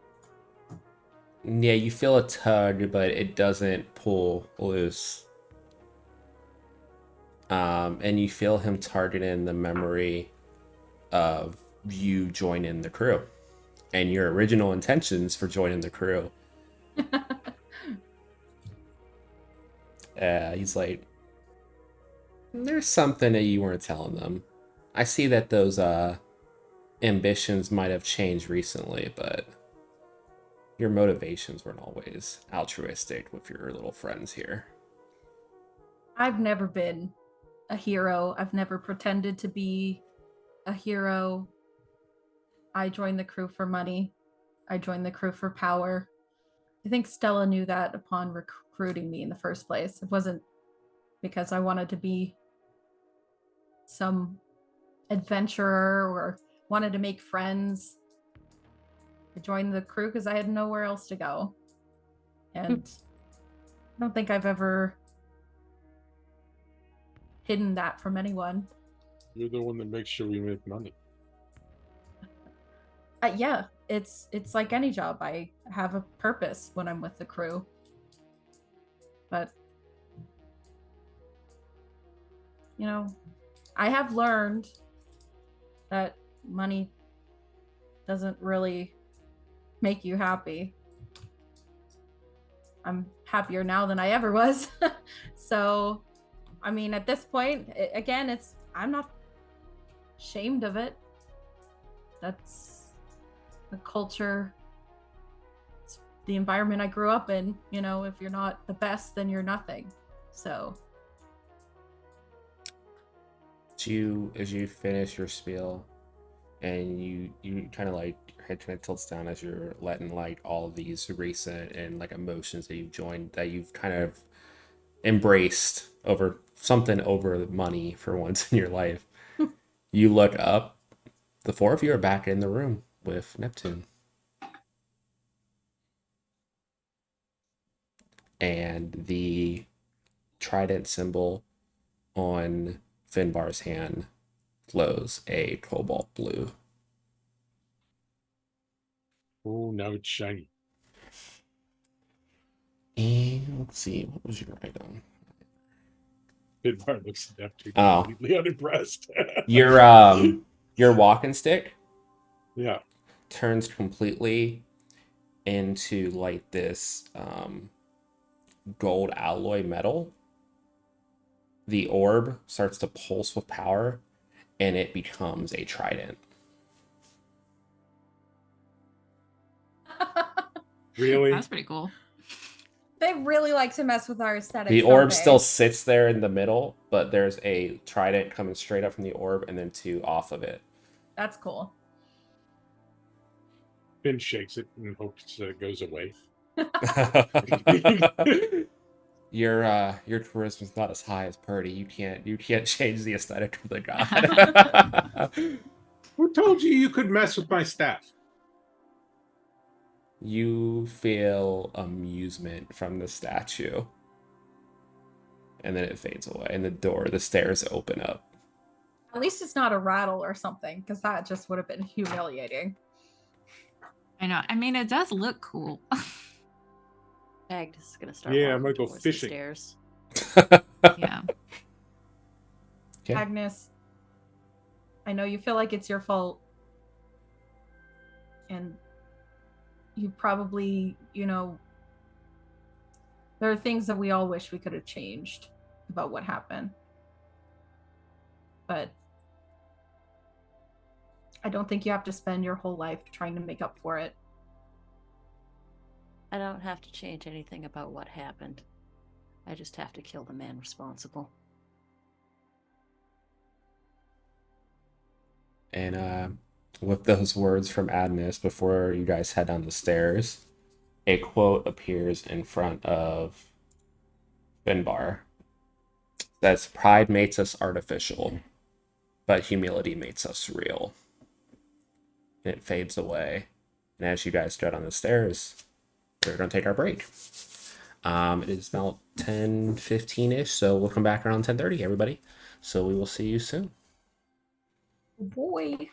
Yeah, you feel a tug, but it doesn't pull loose. And you feel him targeting the memory of you joining the crew and your original intentions for joining the crew. He's like, there's something that you weren't telling them. I see that those ambitions might have changed recently, but your motivations weren't always altruistic with your little friends here. I've never been a hero. I've never pretended to be a hero. I joined the crew for money. I joined the crew for power. I think Stella knew that upon recruiting me in the first place. It wasn't because I wanted to be some adventurer or wanted to make friends. I joined the crew because I had nowhere else to go. And I don't think I've ever hidden that from anyone. You're the one that makes sure we make money. Yeah, it's like any job. I have a purpose when I'm with the crew. But you know, I have learned that money doesn't really make you happy. I'm happier now than I ever was. So, I mean, at this point, again, I'm not ashamed of it. That's the culture, it's the environment I grew up in. You know, if you're not the best, then you're nothing. So, As you finish your spiel, and you kind of like your head kind of tilts down as you're letting like all of these recent and like emotions that you've kind of embraced over something over money for once in your life. You look up, the four of you are back in the room with Neptune, and the trident symbol on Finbar's hand glows a cobalt blue. Oh, now it's shiny. And let's see, what was your item? Pidbar looks at Neptune Oh. completely unimpressed. Your walking stick Yeah. turns completely into like this gold alloy metal. The orb starts to pulse with power, and it becomes a trident. Really? That's pretty cool. they really like to mess with our aesthetics. The don't orb they? still sits there in the middle, but there's a trident coming straight up from the orb and then two off of it. That's cool. Finn shakes it and hopes that it goes away. Your charisma's not as high as Purdy. You can't change the aesthetic of the god. Who told you could mess with my staff? You feel amusement from the statue. And then it fades away, and the stairs open up. At least it's not a rattle or something, because that just would have been humiliating. I know. I mean, it does look cool. Agnes is gonna start. Yeah, I'm walking gonna go towards fishing. The stairs. Yeah. Okay. Agnes, I know you feel like it's your fault. And you probably, there are things that we all wish we could have changed about what happened. But I don't think you have to spend your whole life trying to make up for it. I don't have to change anything about what happened. I just have to kill the man responsible. And with those words from Agnes, before you guys head down the stairs, a quote appears in front of Finbar. That's pride makes us artificial, but humility makes us real. And it fades away. And as you guys tread on the stairs, we're going to take our break. It is about 10:15-ish, so we'll come back around 10:30, everybody. So we will see you soon. Boy.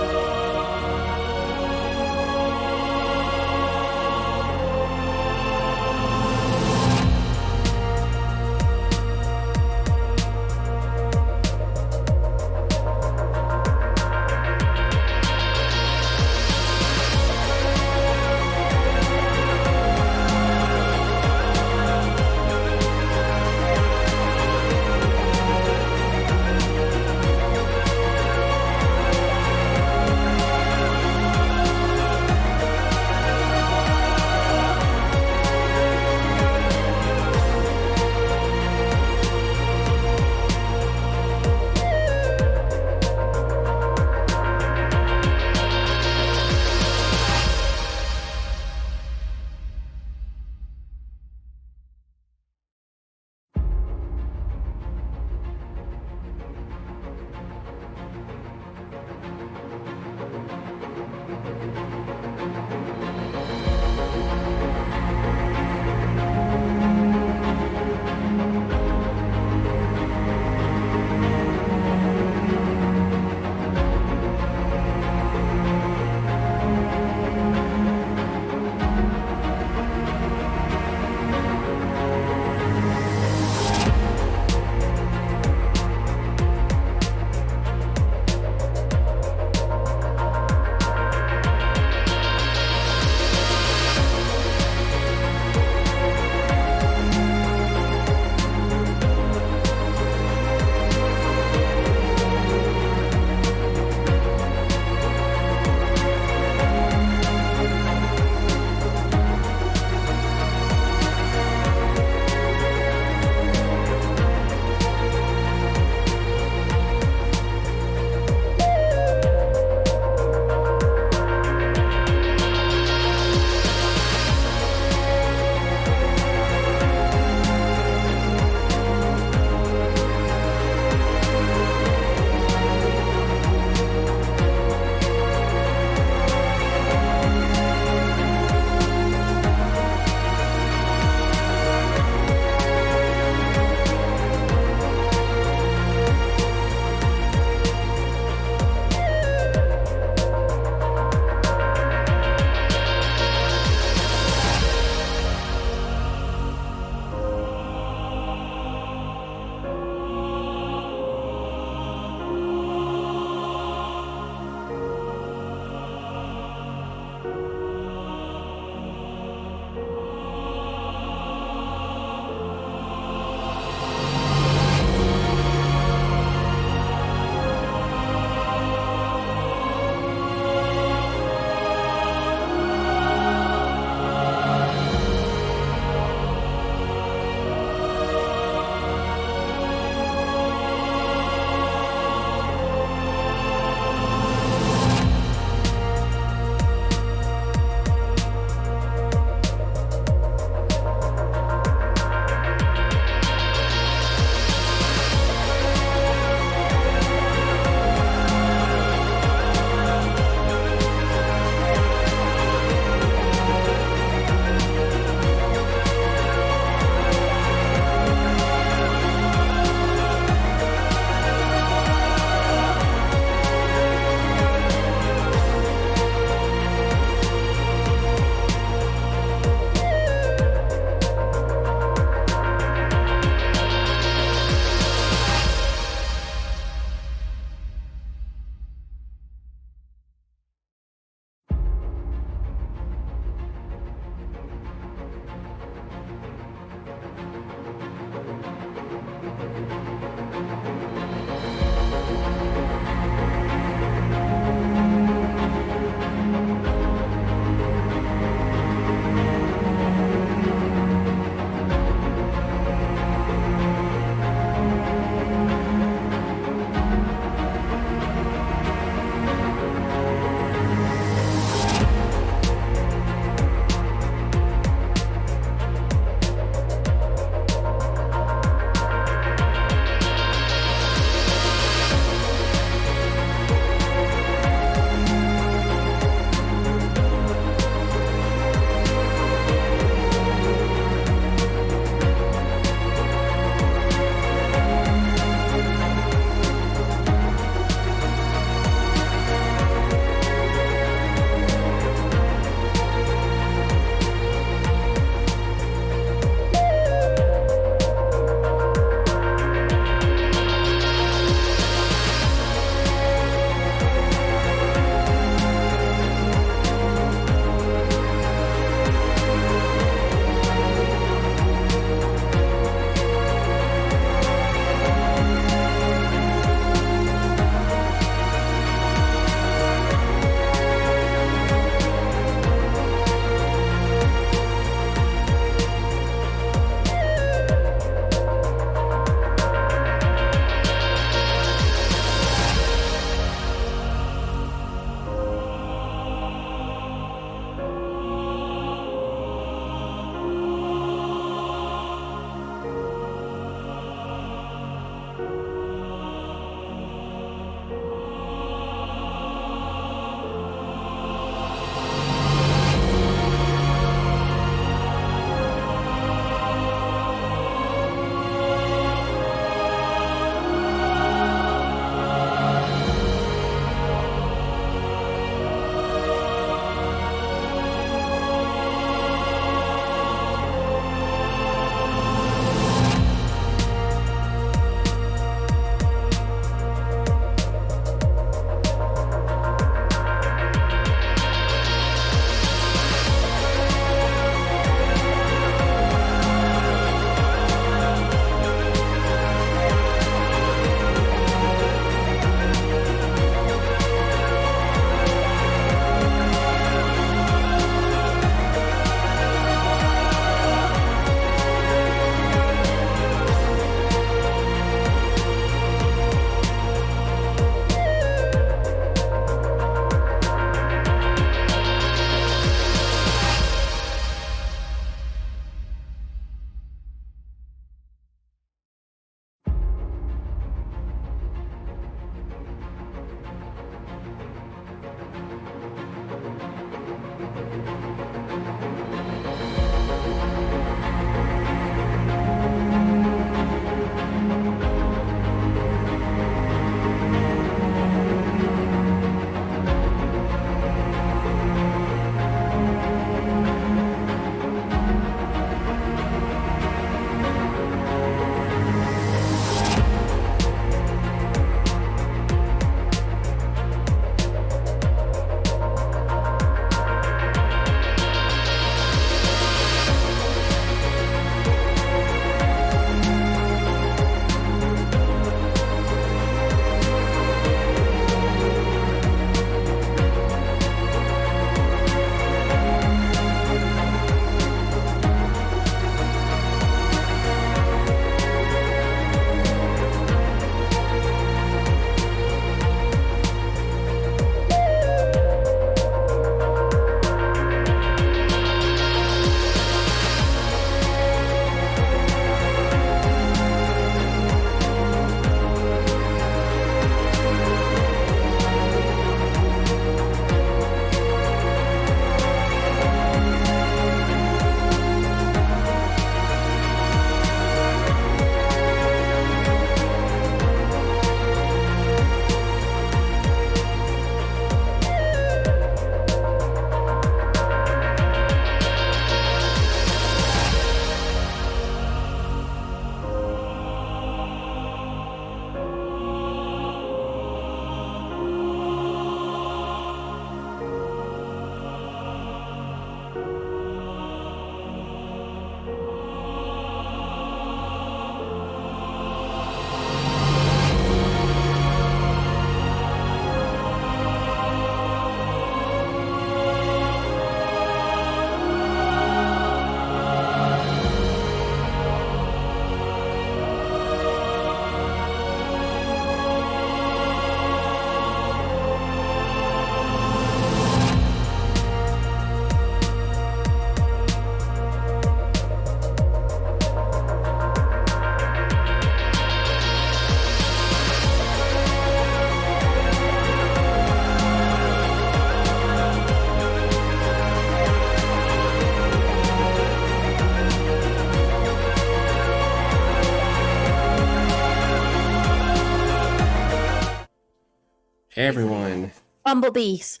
Hey everyone, Bumblebees.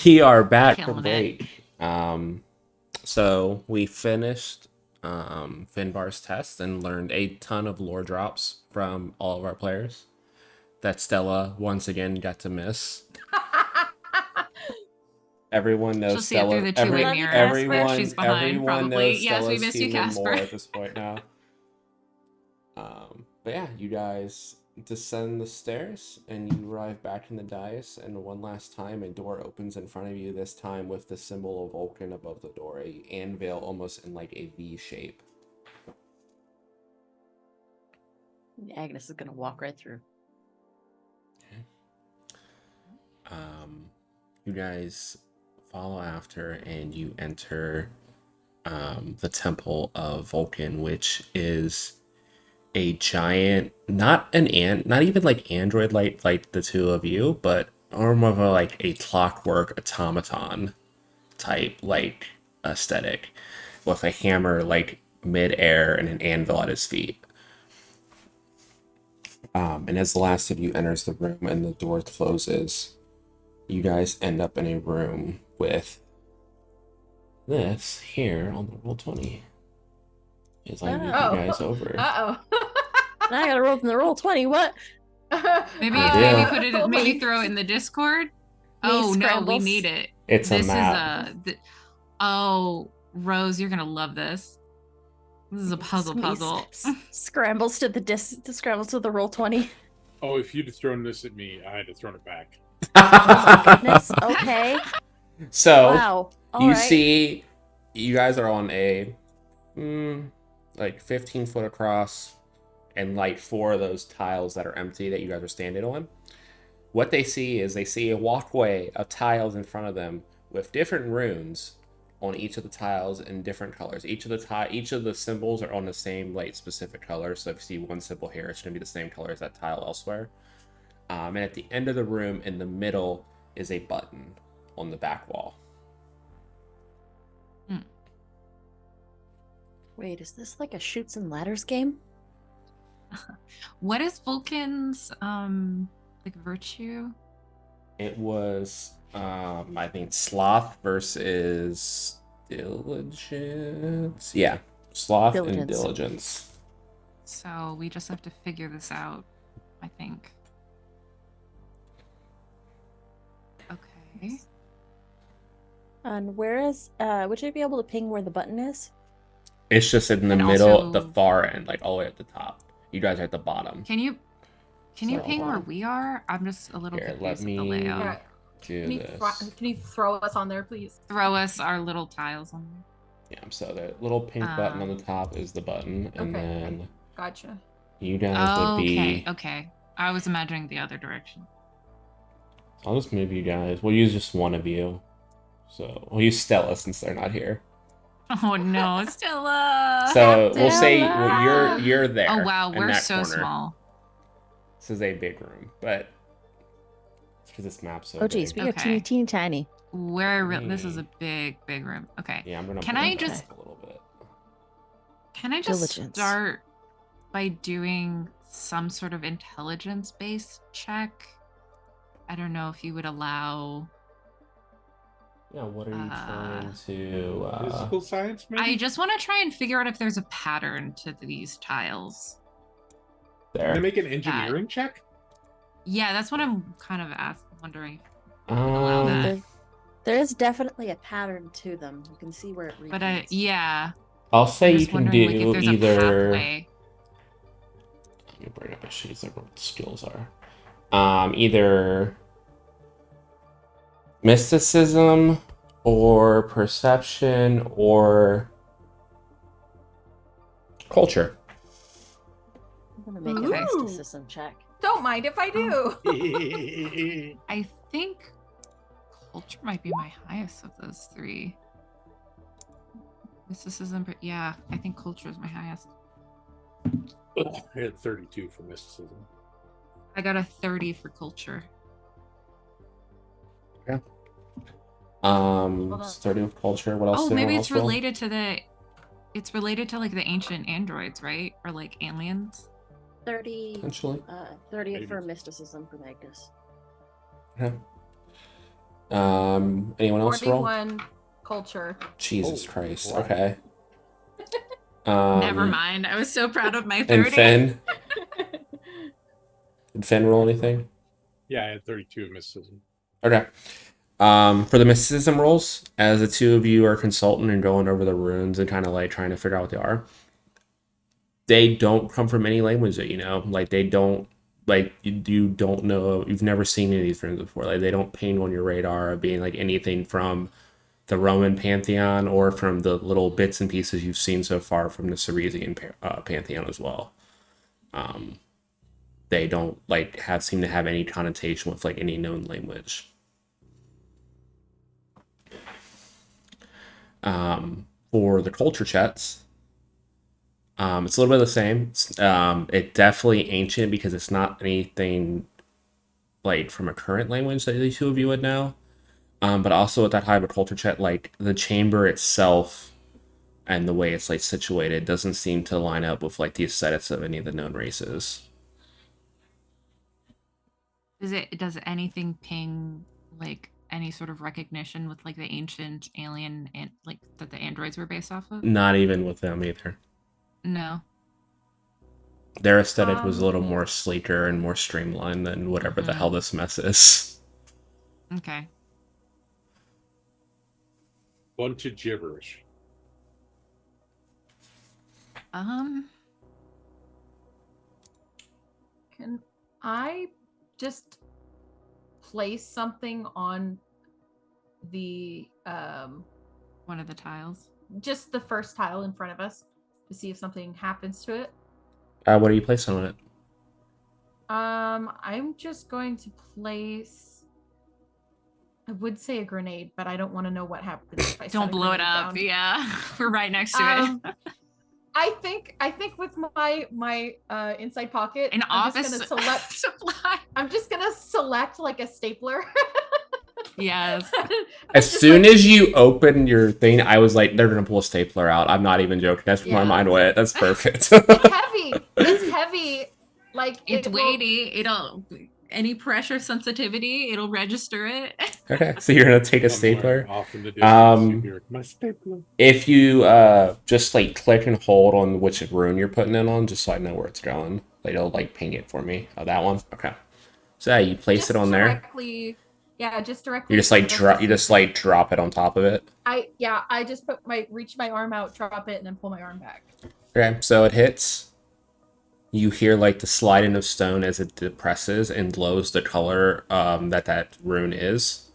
we are back from Killing it. break. So we finished Finbar's test and learned a ton of lore drops from all of our players that Stella once again got to miss. Everyone knows She'll see it through Stella. the two-way Love you, mirror. Casper. She's behind, everyone probably. knows Yes, we Stella's miss you, human Casper. lore at this point now. But yeah, you guys descend the stairs and you arrive back in the dais, and one last time a door opens in front of you, this time with the symbol of Vulcan above the door, a anvil almost in like a V shape. Agnes is gonna walk right through. You guys follow after and you enter the temple of Vulcan, which is a giant, not even like android like the two of you, but more of a like a clockwork automaton type like aesthetic, with a hammer like mid-air and an anvil at his feet. And as the last of you enters the room and the door closes, you guys end up in a room with this here on the roll 20. As I move you guys over. Uh-oh. I gotta roll from the roll 20. What? Maybe Yeah. put it. Maybe throw it in the Discord. These Oh no, we scrambles. need it. It's This a map. Oh, Rose, you're gonna love this. This is a puzzle. Scrambles to the scrambles to the roll 20. Oh, if you'd have thrown this at me, I'd have thrown it back. Goodness. Okay. So Wow. All you right. see, you guys are on a like 15-foot across, and like 4 of those tiles that are empty that you guys are standing on. What they see is a walkway of tiles in front of them with different runes on each of the tiles in different colors. Each of the symbols are on the same like specific color. So if you see one symbol here, it's going to be the same color as that tile elsewhere. And at the end of the room, in the middle, is a button on the back wall. Wait, is this like a shoots and ladders game? What is Vulcan's like virtue? It was, I think, sloth versus diligence. Yeah, sloth and Diligence. diligence. So we just have to figure this out, I think. Okay. And where is would you be able to ping where the button is? It's just in the And middle, also- the far end, like all the way at the top. You guys are at the bottom. Can you So- ping where we are? I'm just a little Here, confused let with the me layout. Yeah. do Can you, this. can you throw us on there, please? Throw us our little tiles on there. Yeah, so the little pink button on the top is the button, and Okay. then Gotcha. you guys would be. Okay. I was imagining the other direction. I'll just move you guys. We'll use just one of you. So we'll use Stella since they're not here. Oh no, Stella. So we'll say Stella! you're there. Oh wow, in we're that so corner. small. This is a big room, but because this map's so Oh geez, big. we are Okay. teeny tiny. This is a big room. Okay. Yeah, I'm gonna. Can bring I it just- up a little bit? Can I just Diligence. start by doing some sort of intelligence-based check? I don't know if you would allow. Yeah. What are you trying to? Physical science, maybe? I just want to try and figure out if there's a pattern to these tiles. Can I There. make an engineering check? Yeah, that's what I'm kind of wondering. allow that. There is definitely a pattern to them. You can see where it repeats. But yeah, I'll say I'm you just can wondering do like if there's a either. pathway. Let me bring up a sheet so what the skills are. Either mysticism or perception or culture. I'm gonna make a Ooh. mysticism check. Don't mind if I do. I think culture might be my highest of those 3. Mysticism, but yeah, I think culture is my highest. I had 32 for mysticism. I got a 30 for culture. on. Starting with culture. What else? Oh, did maybe anyone it's else roll? related to the. It's related to like the ancient androids, right? Or like aliens. 30, Potentially. 30 Maybe. for mysticism for Magnus. Okay. Anyone else roll? 41 culture. Jesus Oh, Christ. wow. Okay. Never mind. I was so proud of my 30. And Finn? Did Finn roll anything? Yeah, I had 32 mysticism. Okay. For the mysticism rolls, as the two of you are consulting and going over the runes and kind of like trying to figure out what they don't come from any language that you know. Like they don't like you don't know, you've never seen any of these runes before. Like they don't ping on your radar of being like anything from the Roman pantheon or from the little bits and pieces you've seen so far from the Ceresian pantheon as well. They don't like seem to have any connotation with like any known language. For the culture chats, it's a little bit of the same. It definitely ancient because it's not anything like from a current language that the two of you would know. But also with that high of a culture chat, like the chamber itself and the way it's like situated doesn't seem to line up with like the aesthetics of any of the known races. Does anything ping like any sort of recognition with like the ancient alien and like that the androids were based off of? Not even with them either. No. Their aesthetic was a little more sleeker and more streamlined than whatever the hell this mess is. Okay. Bunch of gibberish. Can I just place something on the One of the tiles. just the first tile in front of us to see if something happens to it? What are you placing on it? I'm just going to place. I would say a grenade, but I don't want to know what happens if I set Don't a blow it grenade up. down. Yeah. We're right next to it. I think with my inside pocket, An I'm office just gonna select. supply. I'm just gonna select like a stapler. Yes. As soon as you open your thing, I was like, they're gonna pull a stapler out. I'm not even joking. That's where my mind went. That's perfect. It's heavy. It's heavy. Like It's it will- weighty. It'll any pressure sensitivity, it'll register it. Okay, so you're gonna take a Somewhere stapler. off in the distance, you hear my stapler. If you just like click and hold on which rune you're putting it on, just so I know where it's going, like it'll like ping it for me. Oh, that one. Okay. So yeah, you place it on there. directly. Yeah, just directly. You just like drop. You just like drop it on top of it. I just reach my arm out, drop it, and then pull my arm back. Okay, so it hits. You hear like the sliding of stone as it depresses and glows the color that rune is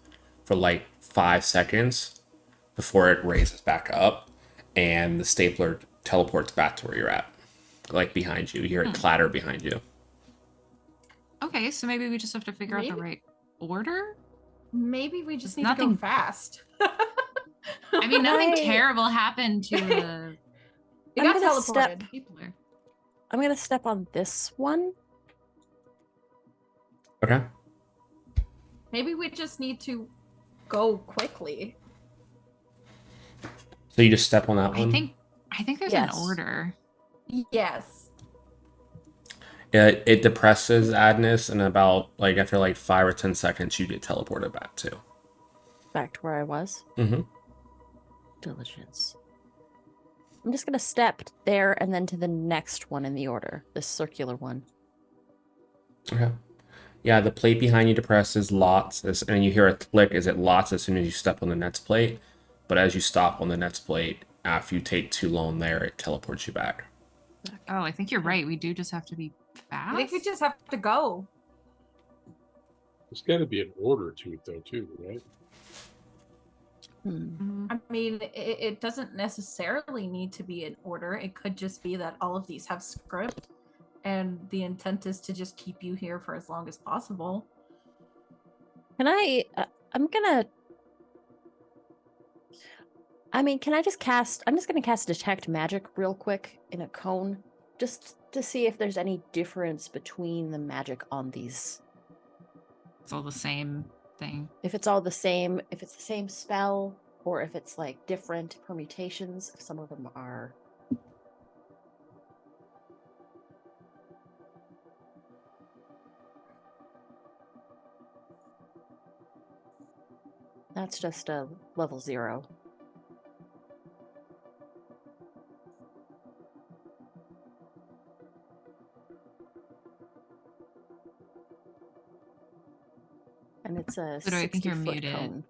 for like 5 seconds before it raises back up, and the stapler teleports back to where you're at, like behind you. You hear it clatter behind you. Okay, so maybe we just have to figure out the right order. Maybe we just need to Nothing- go fast. I mean, nothing Right. terrible happened to the It I'm got gonna teleported. people. I'm gonna step on this one. Okay. Maybe we just need to go quickly. So you just step on that one. I think there's Yes. an order. Yes. It depresses Agnes, and about like after like 5 or 10 seconds, you get teleported back to. Back to where I was. Mm-hmm. Diligence. I'm just gonna step there and then to the next one in the order. This circular one. Okay. Yeah, the plate behind you depresses lots, and you hear a click as it lots as soon as you step on the next plate. But as you stop on the next plate, after you take too long there, it teleports you back. Oh, I think you're right. We do just have to be fast. I think we just have to go. There's got to be an order to it, though, too, right? I mean, it doesn't necessarily need to be in order. It could just be that all of these have script, and the intent is to just keep you here for as long as possible. Can I? I'm gonna. I mean, can I just cast? I'm just gonna cast Detect Magic real quick in a cone, just to see if there's any difference between the magic on these. It's all the same thing. If it's all the same, if it's the same spell, or if it's like different permutations. If some of them are. That's just a level 0. And it's a Ludo, I think you're 60-foot muted. cone.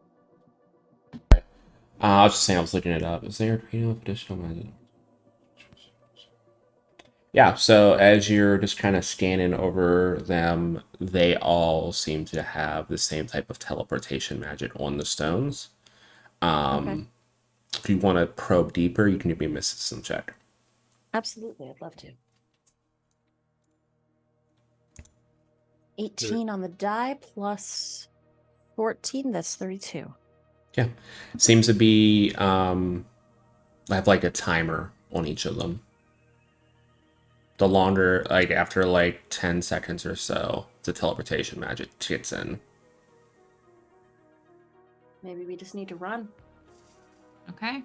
I was just saying, I was looking it up. Is there additional magic? Yeah, so as you're just kind of scanning over them, they all seem to have the same type of teleportation magic on the stones. Okay. If you want to probe deeper, you can give me a mysticism check. Absolutely, I'd love to. 18 on the die plus 14, that's 32. Yeah, seems to be have like a timer on each of them. The longer, like after like 10 seconds or so, the teleportation magic kicks in. Maybe we just need to run. Okay.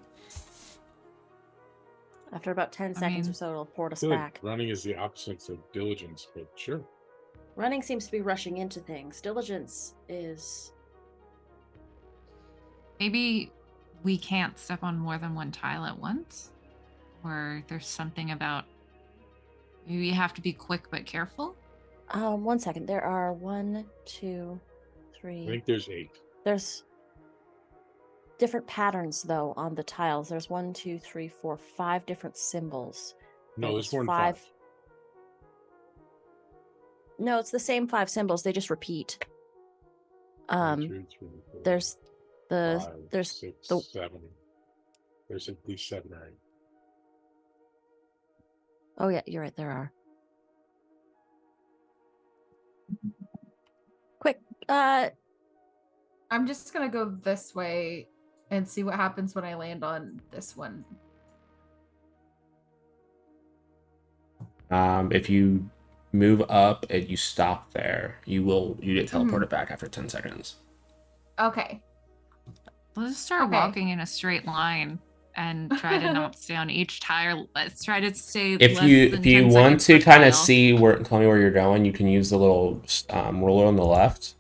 After about 10 seconds or so, it'll port us Good. back. Running is the opposite of diligence, but sure. Running seems to be rushing into things. Diligence is... Maybe we can't step on more than one tile at once? Or there's something about maybe you have to be quick but careful? 1 second. There are 1, 2, I 3... think there's 8. There's different patterns, though, on the tiles. There's 1, 2, 3, 4, 5 different symbols. No, there's more than 5. No, it's the same 5 symbols. They just repeat. 1, 2, 3, 4, There's the 5, there's 6, the 7. There's at least 7 or 8. Oh yeah, you're right. There are. Quick, I'm just gonna go this way and see what happens when I land on this one. If you move up and you stop there, you get teleported back after 10 seconds. Okay. Let's start Okay. walking in a straight line and try to not stay on each tile. Let's try to stay. If less you than if you 10 want seconds to per kind of tile. see tell me where you're going, you can use the little ruler on the left,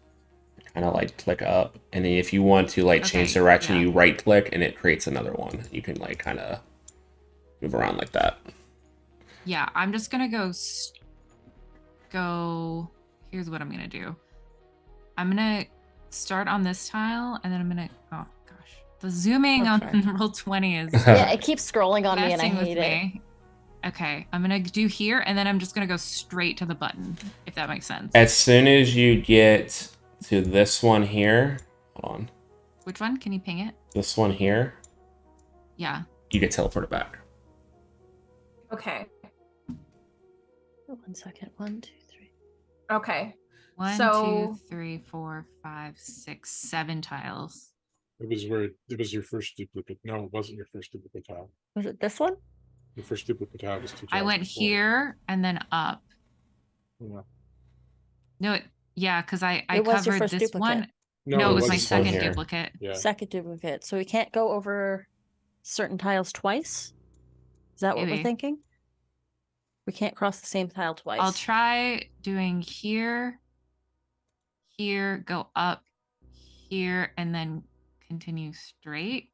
kind of like click up, and then if you want to like change Okay, direction, yeah. you right click and it creates another one. You can like kind of move around like that. Yeah, I'm just gonna go. Here's what I'm gonna do. I'm gonna start on this tile, and then I'm gonna. Oh gosh, the zooming on Okay. Roll20 is yeah, it keeps scrolling on me, and I messing with hate it. me. Okay, I'm gonna do here, and then I'm just gonna go straight to the button, if that makes sense. As soon as you get to this one here, hold on, Which one? Can you ping it? this one here, Yeah. you get teleported back. Okay. 1 second. 1, 2, 3. Okay. 1, So- 2, 3, 4, 5, 6, 7 tiles. It was your first duplicate. No, it wasn't your first duplicate tile. Was it this one? Your first duplicate tile was 2 tiles. I went before. here and then up. Yeah. No, yeah, because I It was your covered first this duplicate. one. No, No, it was my wasn't. This one second here. duplicate. Yeah. Second duplicate. So we can't go over certain tiles twice? Is that what Maybe. we're thinking? We can't cross the same tile twice. I'll try doing here, go up, here, and then continue straight.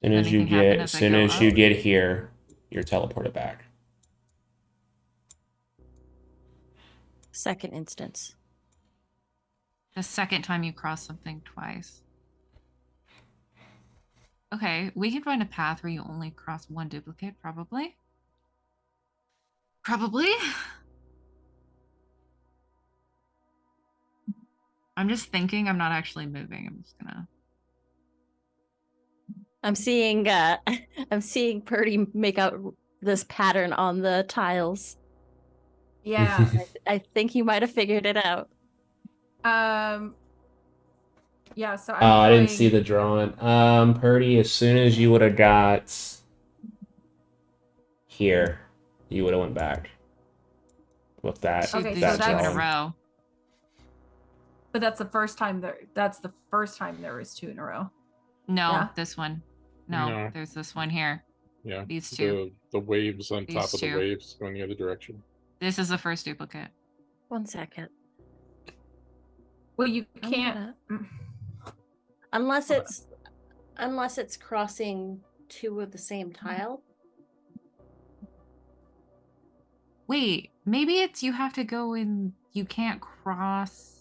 As anything happen as as I soon go as you up? get here, you're teleported back. Second instance. The second time you cross something twice. Okay, we can find a path where you only cross one duplicate, probably. Probably. I'm just thinking, I'm not actually moving. I'm just gonna. I'm seeing I'm seeing Purdy make out this pattern on the tiles. Yeah. I think you might have figured it out. Yeah, so I'm I didn't going- see the drawing. Purdy, as soon as you would have got here, you would have went back with that. Okay, Two so in a that's- row. But that's the first time there was 2 in a row. No, Yeah. this one. No, No. there's this one here. Yeah. These two. The waves on These top of the two. waves going the other direction. This is the first duplicate. 1 second. Well, you I'm can't. gonna- Unless Okay. it's crossing two of the same tile. Wait, maybe it's you have to go in. You can't cross.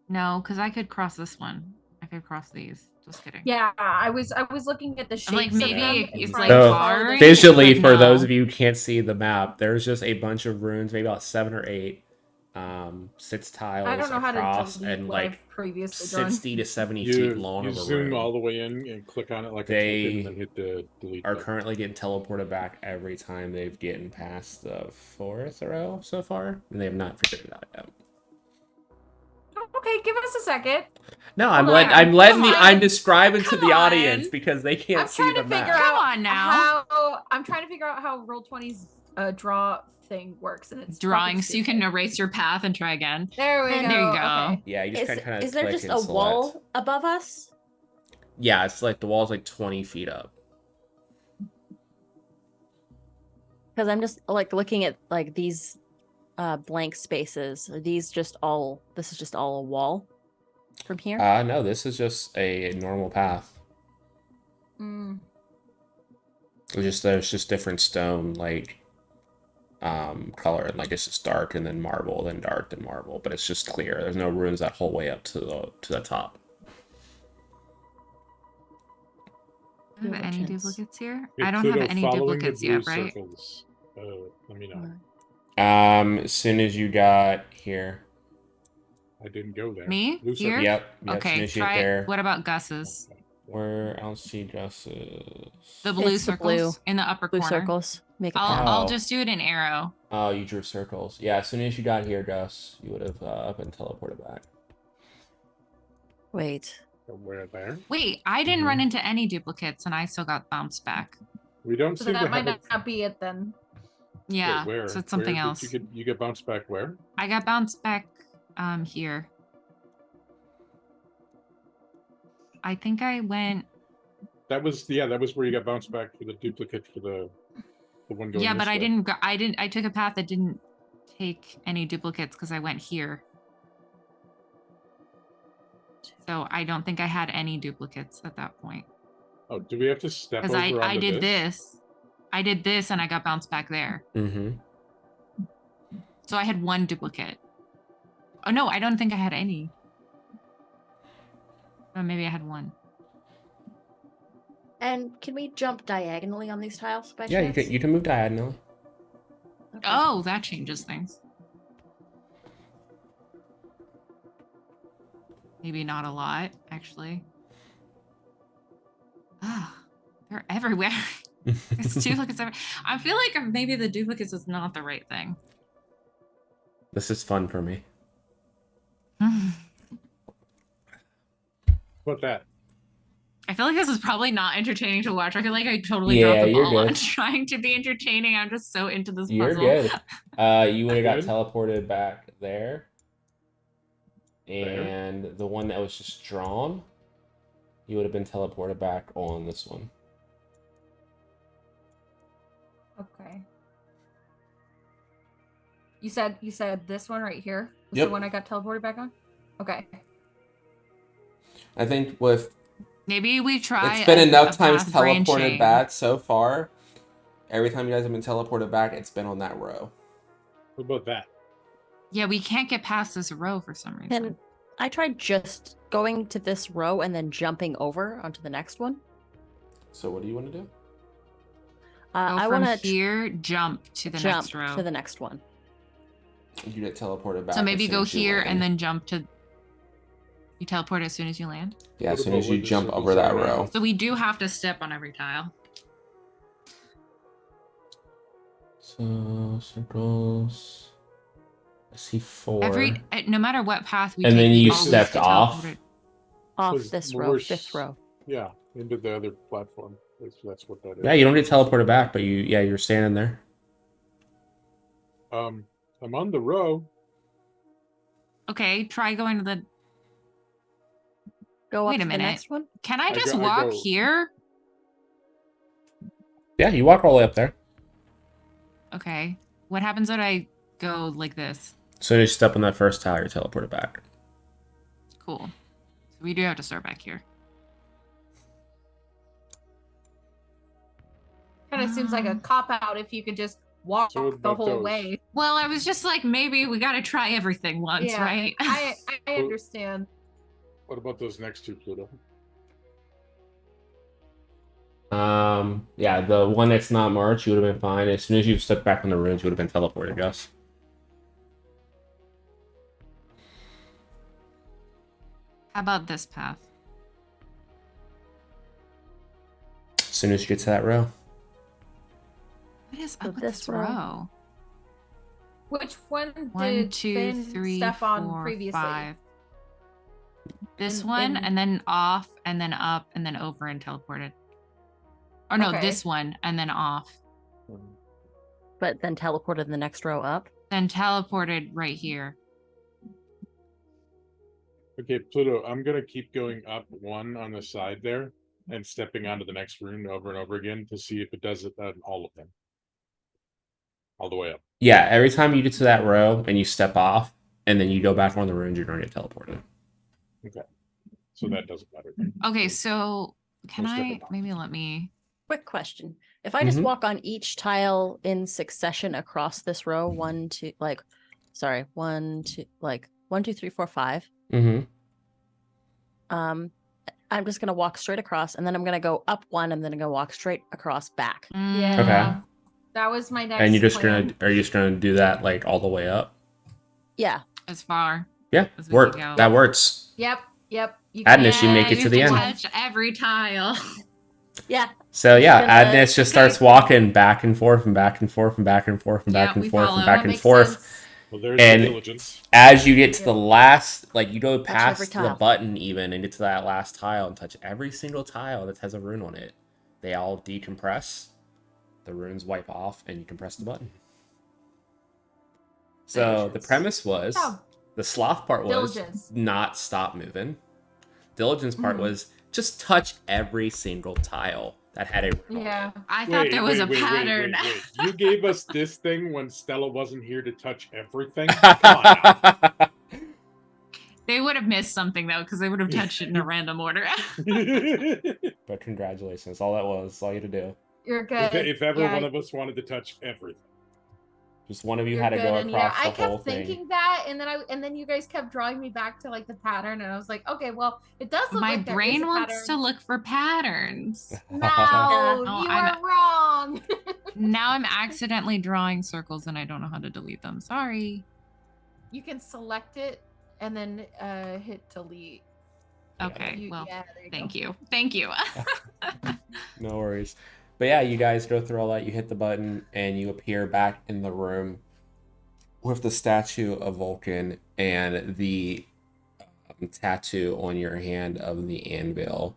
No, because I could cross this one. I could cross these. Just kidding. Yeah, I was looking at the shapes I'm like, of maybe them and it's trying like to So, follow the barring, shapes. Visually, but for those no. of you who can't see the map, there's just a bunch of runes, maybe about 7 or 8, 6 tiles I don't know how to across, delete and what like I've previously drawn. 60 to 70 feet long You of a zoom rune. all the way in and click on it like a They token, and then hit the delete are button. currently getting teleported back every time they've gotten past the 4th row so far, and they have not figured it out yet. Okay, give us a second. No, Hold on. I'm describing to Come the audience on. because they can't I'm see trying the to figure map. out Come on now. I'm trying to figure out how Roll20's draw thing works, and it's fucking Drawing so you can stupid. erase your path and try again. There we And go. there you go. Okay. Yeah, you just kind of Is there click just and a select. wall above us? Yeah, it's like the wall's like 20 feet up. Because I'm just like looking at like these blank spaces. Are these just all? This is just all a wall from here. No, this is just a normal path. Mm. There's just different stone like color, and like it's just dark and then marble, then dark, then marble, but it's just clear. There's no runes that whole way up to the top. Do you have any Diligence. duplicates here? If I don't to have go any following the duplicates blue yet, right? circles, let me know. As soon as you got here. I didn't go there. Me? Blue Here? circles. Yep. As soon Okay, as you get try there. it. What about Gus's? Okay. Where I don't see Gus's. The blue It's the circles blue. in the upper Blue corner. circles. Make a Oh. path. I'll just do it in arrow. Oh, you drew circles. Yeah, as soon as you got here, Gus, you would have been teleported back. Wait. Where there? Wait, I didn't Mhm. run into any duplicates and I still got bounced back. We don't So seem to that might have not be it then. Yeah, Wait, where? so it's something Where else. did you get bounced back where? I got bounced back here. I think I went. That was where you got bounced back for the duplicate for the one going. Yeah, this but I way. didn't go. I took a path that didn't take any duplicates because I went here. So I don't think I had any duplicates at that point. Oh, do we have to step Because over I onto did this. I did this and I got bounced back there. Mm-hmm. So I had one duplicate. Oh no, I don't think I had any. Oh, maybe I had one. And can we jump diagonally on these tiles by Yeah, chance? you can move diagonally. Okay. Oh, that changes things. Maybe not a lot, actually. Ah, they're everywhere. It's duplicates everywhere. I feel like maybe the duplicates is not the right thing. This is fun for me. What's that? I feel like this is probably not entertaining to watch. I feel like I totally Yeah, dropped the you're ball on good. trying to be entertaining. I'm just so into this You're puzzle. good. You would have got Good. teleported back there. And the one that was just drawn, you would have been teleported back on this one. Okay. You said this one right here was Yep. the one I got teleported back on? Okay. I think with Maybe we try. it's been a enough times path teleported branching. back so far. Every time you guys have been teleported back, it's been on that row. What about that? Yeah, we can't get past this row for some reason. Can I tried just going to this row and then jumping over onto the next one? So what do you want to do? Go I from want to here, jump to the jump next row. to the next one. You get teleported back. So as maybe soon go as you here land. and then jump to. You teleport as soon as you land. Yeah, as What soon about as you where the jump circles over that are now? row. So we do have to step on every tile. So circles. I see 4. No matter what path we And take, then we you always stepped get off? teleported. Off Was- this well, row, we're fifth row. Yeah, into the other platform. That's what that is. Yeah, you don't get teleported back, but you're standing there. I'm on the row. Okay, try going to the. Go Wait up a to minute. the next one. Can I I just go- I walk go- here? Yeah, you walk all the way up there. Okay. What happens when I go like this? As soon as you step on that first tile, you're teleported back. Cool. So we do have to start back here. Kind of seems like a cop out if you could just walk So what the about whole those? way. Well, I was just like, maybe we got to try everything once, Yeah, right? I understand. What about those next two, Pluto? Yeah, the one that's not marked, you would have been fine. As soon as you stepped back on the runes, you would have been teleported, Gus. How about this path? As soon as you get to that row. What is So up with this this row. row? Which one One, did two, Finn three, step on four, previously? 5. This And- one, and- and then off, and then up, and then over and teleported. Or no, Okay. this one, and then off. But then teleported the next row up. Then teleported right here. Okay, Pluto, I'm gonna keep going up one on the side there and stepping onto the next rune over and over again to see if it does it on all of them. All the way up. Yeah, every time you get to that row and you step off, and then you go back on the runes, you're going to get teleported. So that doesn't matter. Okay, so can We'll step I it back. maybe let me? Quick question. If I just Mhm. walk on each tile in succession across this row, 1, 2, like, sorry, 1, 2, like 1, 2, 3, 4, 5. Mm-hmm. I'm just gonna walk straight across, and then I'm gonna go up 1, and then I'm gonna walk straight across back. Yeah. Okay. That was my next And you're just plan. are you just gonna do that like all the way up? Yeah. As far. Yeah, As we work. can go. That works. Yep. You Adness, you can- make it you to the have end. Touch every tile. Yeah. So yeah, Gonna- Adness just starts Okay. walking back and forth and back and forth and back and forth and Yeah, back and we forth follow. and back That and makes forth. sense. Well, there's And- the diligence. As you get to Yeah. the last, like you go every past the tile. button even and get to that last tile and touch every single tile that has a rune on it. They all decompress. The runes wipe off and you can press the button. So the Patience. premise was Oh. the sloth part was Diligence. not stop moving. Diligence part Mhm. was just touch every single tile that had a rune on Yeah. it. I thought there was a pattern. Wait. You gave us this thing when Stella wasn't here to touch everything? Come on now. They would have missed something though, because they would have touched it in a random order. But congratulations, that's all that was. That's all you had to do. You're good. if ever Yeah, one of us wanted to touch everything. Just one of you you're had to good. go And across I the whole kept thing. thinking that, and then you guys kept drawing me back to like the pattern, and I was like, okay, well, it does look My like there is brain a wants pattern. to look for patterns. No, No, you I'm- are wrong. Now I'm accidentally drawing circles and I don't know how to delete them. Sorry. You can select it and then hit delete. Okay, well, yeah, there you thank go. you. Thank you. No worries. But yeah, you guys go through all that. You hit the button and you appear back in the room with the statue of Vulcan and the tattoo on your hand of the anvil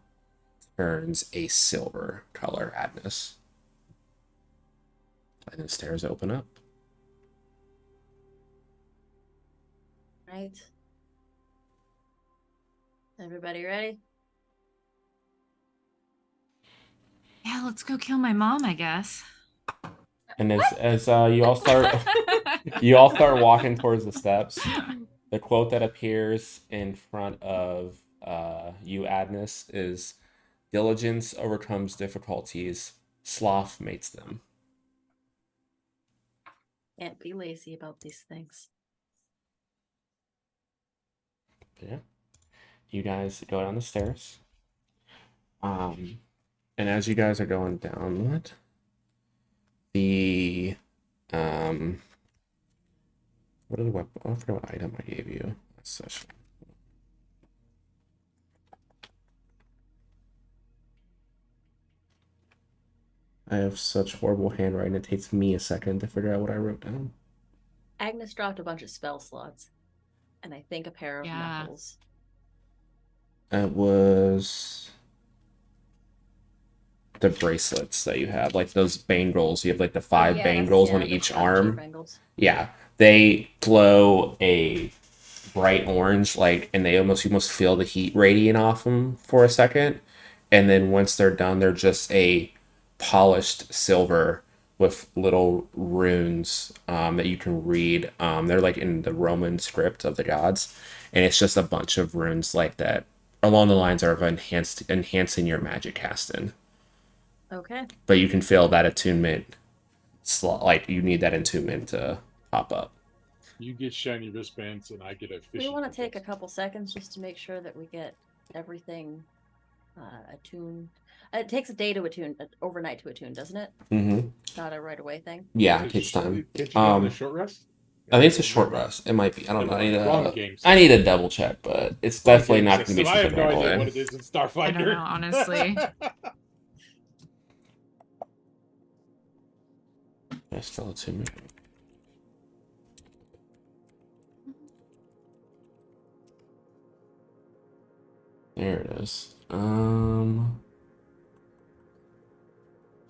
turns a silver color, Adness. And the stairs open up. Right. Everybody ready? Yeah, let's go kill my mom, I guess. And as you all start walking towards the steps, the quote that appears in front of you, Adness, is diligence overcomes difficulties, sloth mates them. Can't be lazy about these things. Yeah. You guys go down the stairs. And as you guys are going down it, the what are the weapon? I forgot what item I gave you. That's such. I have such horrible handwriting. It takes me a second to figure out what I wrote down. Agnes dropped a bunch of spell slots, and I think a pair of Yeah. knuckles. It was the bracelets that you have, like those bangles. You have like the 5 yes, bangles on the each 5 arm. bangles. Yeah, they glow a bright orange, like, and they almost feel the heat radiant off them for a second, and then once they're done, they're just a polished silver with little runes that you can read. They're like in the Roman script of the gods, and it's just a bunch of runes like that along the lines of enhancing your magic casting. Okay. But you can feel that attunement slot, like you need that attunement to pop up. You get shiny wristbands, and I get a fishy. We want to take a tickets. couple seconds just to make sure that we get everything attuned. It takes a day to attune, overnight to attune, doesn't it? Mm-hmm. Not a right away thing. Yeah, Can't it takes time. Can't you go on a short rest? I think it's a short rest. It might be. I don't know. Wrong games. I need a double check, but it's Wrong definitely game not going to be system. I have something no right idea away. what it is in Starfighter. I don't know, honestly. There's still a 2 minute. There it is. There's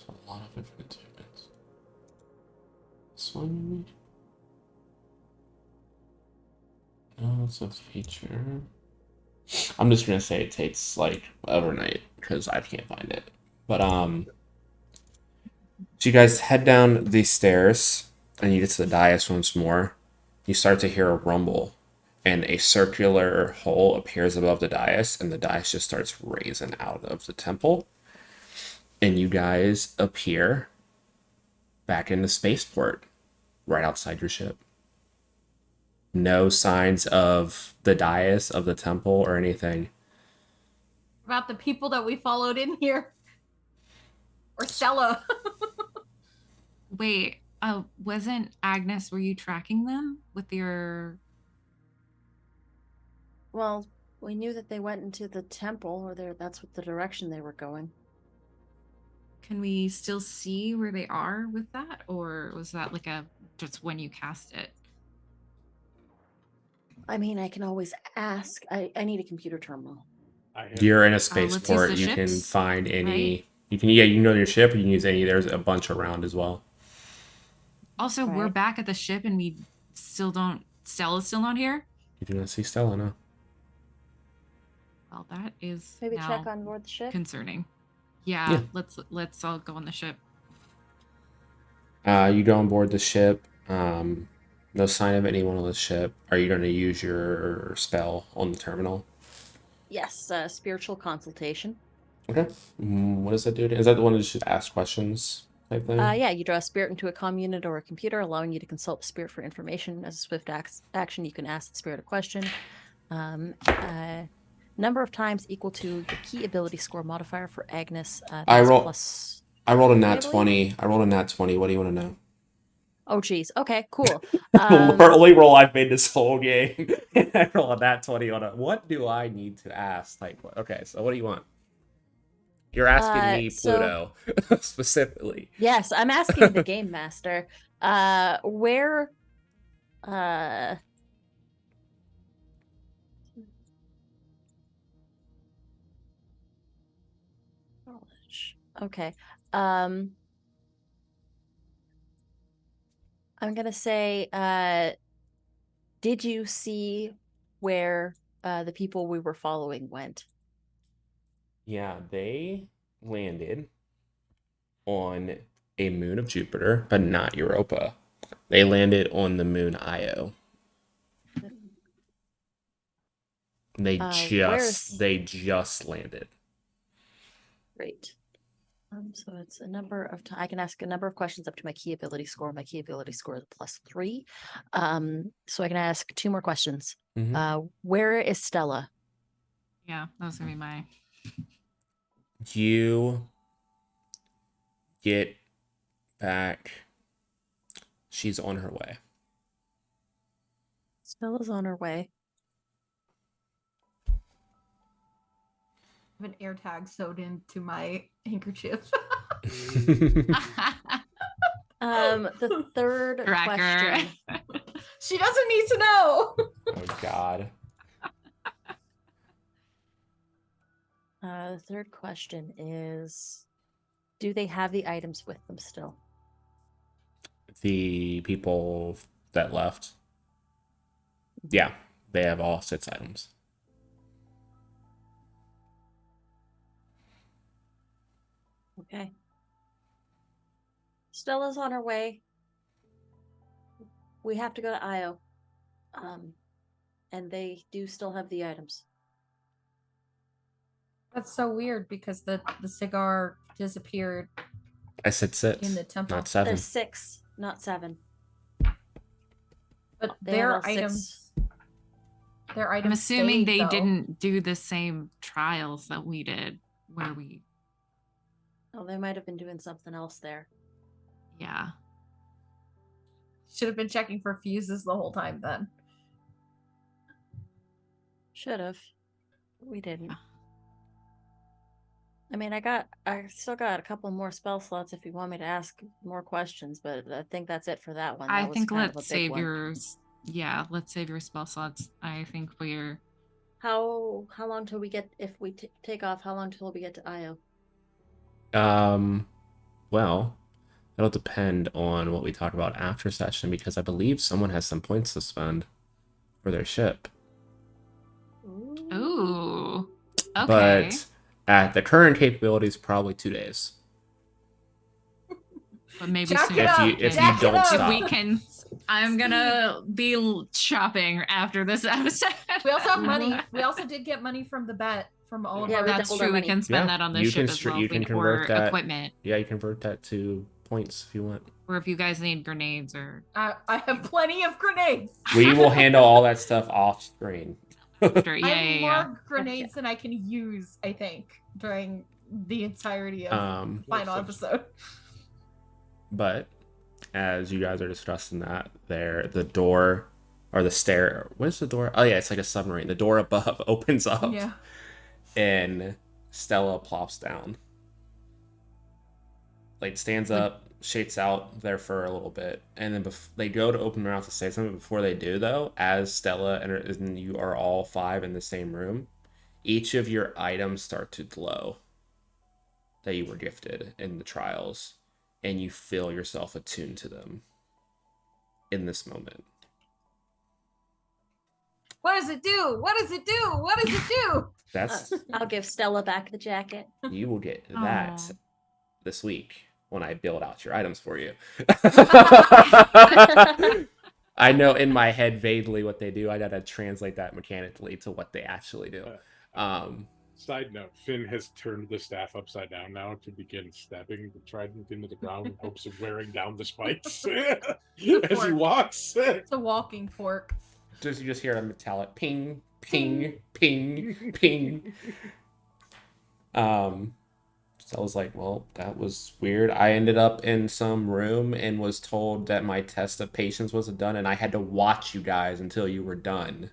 a lot of different attunements. This one. No, it's a feature. I'm just gonna say it takes like overnight because I can't find it. But so you guys head down these stairs and you get to the dais once more. You start to hear a rumble, and a circular hole appears above the dais, and the dais just starts raising out of the temple. And you guys appear back in the spaceport, right outside your ship. No signs of the dais of the temple or anything. About the people that we followed in here. Or Stella. Wait, wasn't Agnes, were you tracking them with your... Well, we knew that they went into the temple, or that's what the direction they were going. Can we still see where they are with that? Or was that like just when you cast it? I mean, I can always ask. I need a computer terminal. You're in a let's use spaceport. the You can ships, find any. right? You can you know your ship. You can use any. There's a bunch around as well. Also, we're Right. back at the ship and we still don't... Stella's still not here? You do not see Stella now. Well, that is Maybe now check on board the ship. concerning. Yeah, let's all go on the ship. You go on board the ship. No sign of anyone on the ship. Are you going to use your spell on the terminal? Yes, spiritual consultation. Okay. What does that do? Is that the one that just ask questions type thing? Yeah, you draw a spirit into a comm unit or a computer, allowing you to consult the spirit for information. As a swift action, you can ask the spirit a question. Number of times equal to your key ability score modifier for Agnes. I roll- plus. I rolled a nat I believe? 20. I rolled a nat 20. What do you want to know? Oh, geez. Okay, cool. The only roll I've made this whole game. I roll a nat 20 on it. What do I need to ask? Okay, so what do you want? You're asking me, Pluto, specifically. Yes, I'm asking the game master. Where knowledge. Okay. I'm gonna say, did you see where the people we were following went? Yeah, they landed on a moon of Jupiter, but not Europa. They landed on the moon Io. They just landed. Great. So it's a number of I can ask a number of questions up to my key ability score. My key ability score is +3. So I can ask 2 more questions. Mhm. Where is Stella? Yeah, that was gonna be my... You get back. She's on her way. Stella's on her way. I have an air tag sewed into my handkerchief. The third Tracker. question. She doesn't need to know. Oh God. The third question is, do they have the items with them still? The people that left. Yeah, they have all 6 items. Okay. Stella's on her way. We have to go to Io. and they do still have the items. That's so weird because the cigar disappeared I said 6, in the temple. not 7. There's 6, not 7. But They have all their 6. items. Their items. I'm assuming stayed, they though. didn't do the same trials that we did, where we. Oh, they might have been doing something else there. Yeah. Should have been checking for fuses the whole time then. Should have. We didn't. I mean, I still got a couple more spell slots if you want me to ask more questions, but I think that's it for that one. I That was think kind of a let's big save one. yours. Yeah, let's save your spell slots. I think we're. How long till we get, if we take off, how long till we get to Io? Well, that'll depend on what we talk about after session, because I believe someone has some points to spend for their ship. Ooh. Okay. But at the current capabilities, probably 2 days. But maybe Jack soon. it up! If you Jack it don't up! If stop. we can, I'm gonna be shopping after this episode. We also have money. We also did get money from the bet from all of Yeah, our. we That's doubled our true. We money. can spend Yeah, that on the you ship can as well. you if we- can convert or that- equipment, Yeah, you convert that to points if you want. or if you guys need grenades or. I have plenty of grenades. We will handle all that stuff off screen. After, I yeah, have yeah, more yeah. grenades than I can use. I think during the entirety of final episode. But as you guys are discussing that, the door or the stair. What is the door? Oh yeah, it's like a submarine. The door above opens up. Yeah. And Stella plops down. Like stands up, shakes out there for a little bit, and then they go to open their mouth to say something. Before they do, though, as Stella and you are all 5 in the same room, each of your items start to glow that you were gifted in the trials, and you feel yourself attuned to them in this moment. What does it do? What does it do? What does it do? That's I'll give Stella back the jacket. you will get that Aw. this week when I build out your items for you. I know in my head vaguely what they do. I gotta translate that mechanically to what they actually do. Side note, Finn has turned the staff upside down now to begin stabbing the trident into the ground in hopes of wearing down the spikes as he fork. walks. It's a walking fork. You just hear a metallic ping, ping, ping, ping. So I was like, well, that was weird. I ended up in some room and was told that my test of patience wasn't done, and I had to watch you guys until you were done.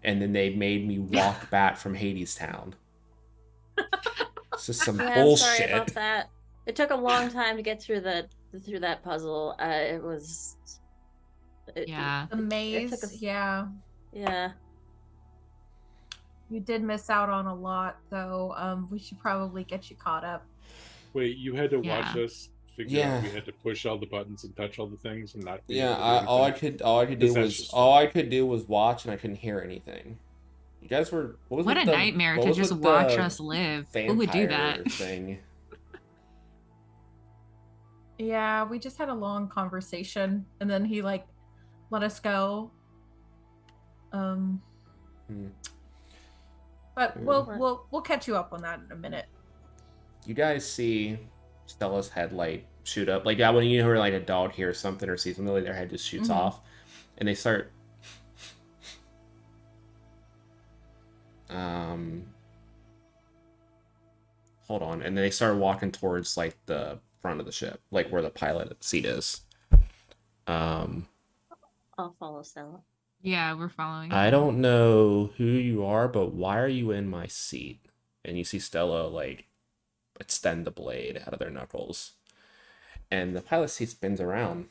And then they made me walk back from Hades Town. It's just some Yeah, bullshit. I'm sorry about that. It took a long time to get through that puzzle. It was. Yeah. The maze. took us- Yeah. Yeah. You did miss out on a lot, though. We should probably get you caught up. Wait, you had to Yeah. watch us figure Yeah. out we had to push all the buttons and touch all the things and not. be Yeah, able to do all I anything? could do Because that's was just watch, and I couldn't hear anything. You guys were What with a the- nightmare what to was just with watch the us live. Who would do vampire that? thing? Yeah, we just had a long conversation, and then he let us go. But we'll catch you up on that in a minute. You guys see Stella's headlight shoot up, like when you hear like a dog hears something or sees something, like their head just shoots off, and they start. Hold on, and then they start walking towards like the front of the ship, like where the pilot seat is. I'll follow Stella. Yeah, we're following. I don't know who you are, but why are you in my seat? And you see Stella like extend the blade out of their knuckles. And the pilot seat spins around.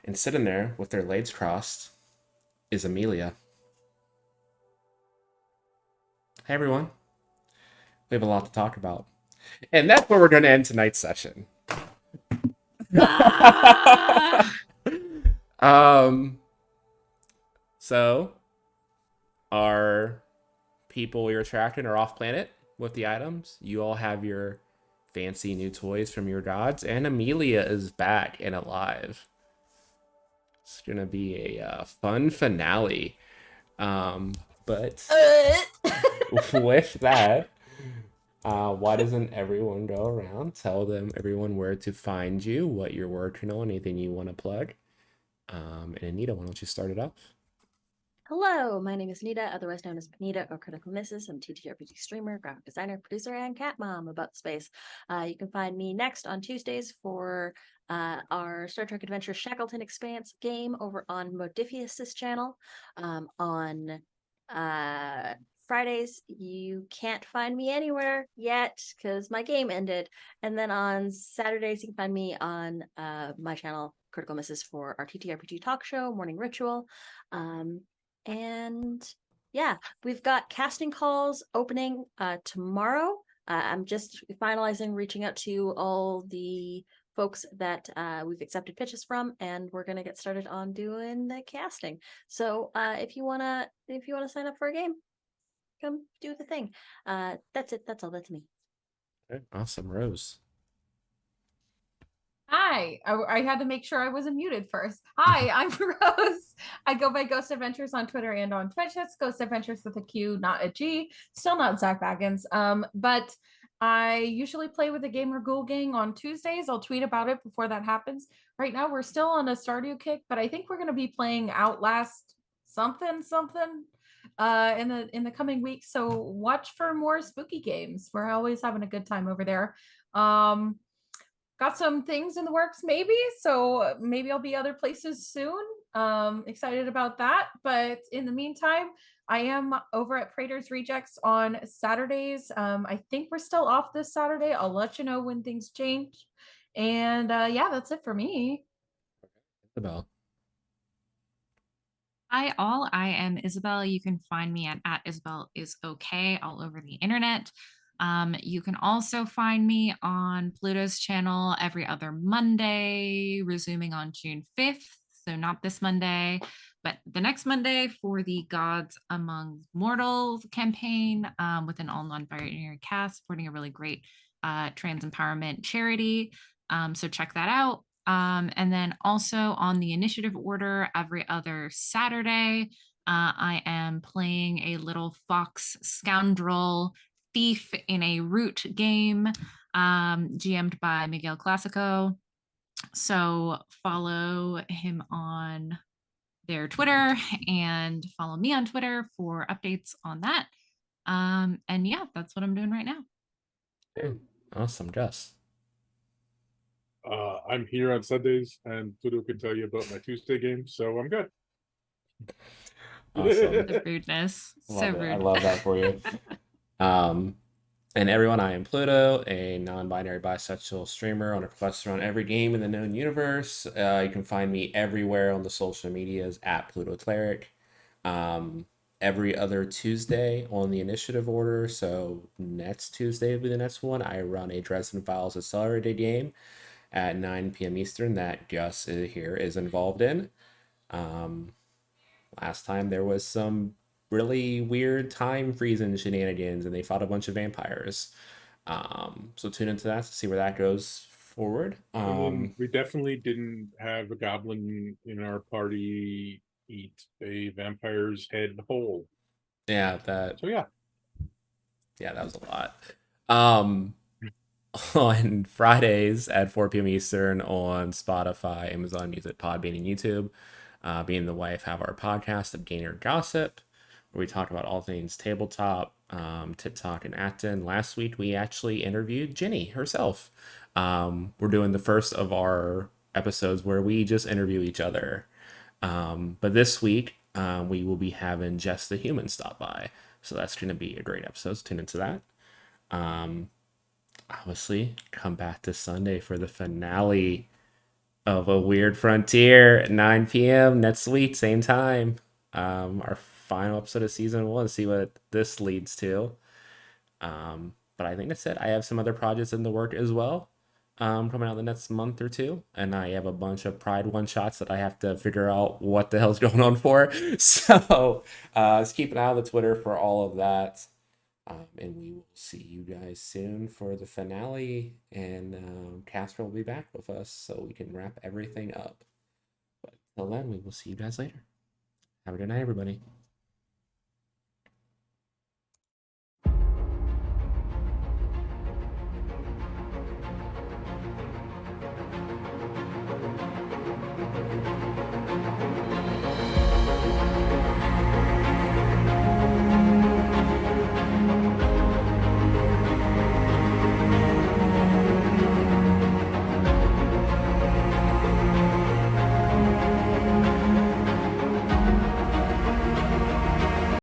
And sitting there with their legs crossed is Amelia. Hey everyone. We have a lot to talk about. And that's where we're going to end tonight's session. So our people you're attracting are off planet with the items. You all have your fancy new toys from your gods, and Amelia is back and alive. It's gonna be a fun finale. But with that, why doesn't everyone go around, tell everyone where to find you, what you're working on, anything you want to plug? And Anita, why don't you start it off? Hello, my name is Nita, otherwise known as Benita or Critical Misses. I'm a TTRPG streamer, graphic designer, producer, and cat mom about space. You can find me next on Tuesdays for our Star Trek Adventure Shackleton Expanse game over on Modifius's channel. On Fridays, you can't find me anywhere yet because my game ended. And then on Saturdays, you can find me on my channel, Critical Misses, for our TTRPG talk show, Morning Ritual. And yeah, we've got casting calls opening tomorrow. I'm just finalizing reaching out to all the folks that we've accepted pitches from, and we're gonna get started on doing the casting. So if you wanna sign up for a game, come do the thing. That's it. That's all. That's me. Okay, awesome. Rose. Hi, I had to make sure I wasn't muted first. Hi, I'm Rose. I go by Ghost Adventures on Twitter and on Twitch. That's Ghost Adventures with a Q, not a G. Still not Zach Baggins. But I usually play with the Gamer Ghoul Gang on Tuesdays. I'll tweet about it before that happens. Right now, we're still on a Stardew kick, but I think we're going to be playing Outlast something in the coming weeks. So watch for more spooky games. We're always having a good time over there. Got some things in the works maybe, so maybe I'll be other places soon. Excited about that. But in the meantime, I am over at Prater's Rejects on Saturdays. I think we're still off this Saturday. I'll let you know when things change. And yeah, that's it for me. Isabel. Hi, all. I am Isabel. You can find me at Isabel is okay all over the internet. You can also find me on Pluto's channel every other Monday, resuming on June 5th. So, not this Monday, but the next Monday for the Gods Among Mortals campaign with an all non binary cast supporting a really great trans empowerment charity. So, check that out. And then also on the initiative order every other Saturday, I am playing a little fox scoundrel thief in a root game, GM'd by Miguel Classico. So follow him on their Twitter and follow me on Twitter for updates on that. And yeah, that's what I'm doing right now. Okay, awesome. Jess. I'm here on Sundays, and Pluto can tell you about my Tuesday game, so I'm good. Awesome. The rudeness. So Love it. rude. I love that for you. And everyone, I am Pluto, a non-binary bisexual streamer on a quest around every game in the known universe. You can find me everywhere on the social medias at Pluto Cleric. Every other Tuesday on the initiative order, so next Tuesday will be the next one, I run a Dresden Files accelerated game at 9 p.m. Eastern that Gus here is involved in. Last time there was some really weird time freezing shenanigans and they fought a bunch of vampires. So tune into that to see where that goes forward. We definitely didn't have a goblin in our party eat a vampire's head whole. Yeah, that. So yeah, that was a lot. On Fridays at 4 p.m. Eastern on Spotify, Amazon Music, Podbean, and YouTube. Me and the wife have our podcast of Gainer Gossip, where we talk about all things tabletop, TikTok, and acting. Last week, we actually interviewed Jenny herself. We're doing the first of our episodes where we just interview each other. But this week, we will be having Jess the Human stop by. So that's going to be a great episode. So tune into that. Obviously, come back to Sunday for the finale of A Weird Frontier at 9 p.m. next week, same time. Our final episode of season 1, see what this leads to. But I think that's it. I have some other projects in the work as well, coming out the next month or two, and I have a bunch of Pride one-shots that I have to figure out what the hell's going on for. So let's keep an eye on the Twitter for all of that. And we will see you guys soon for the finale, and Casper will be back with us so we can wrap everything up. But until then, we will see you guys later. Have a good night, everybody.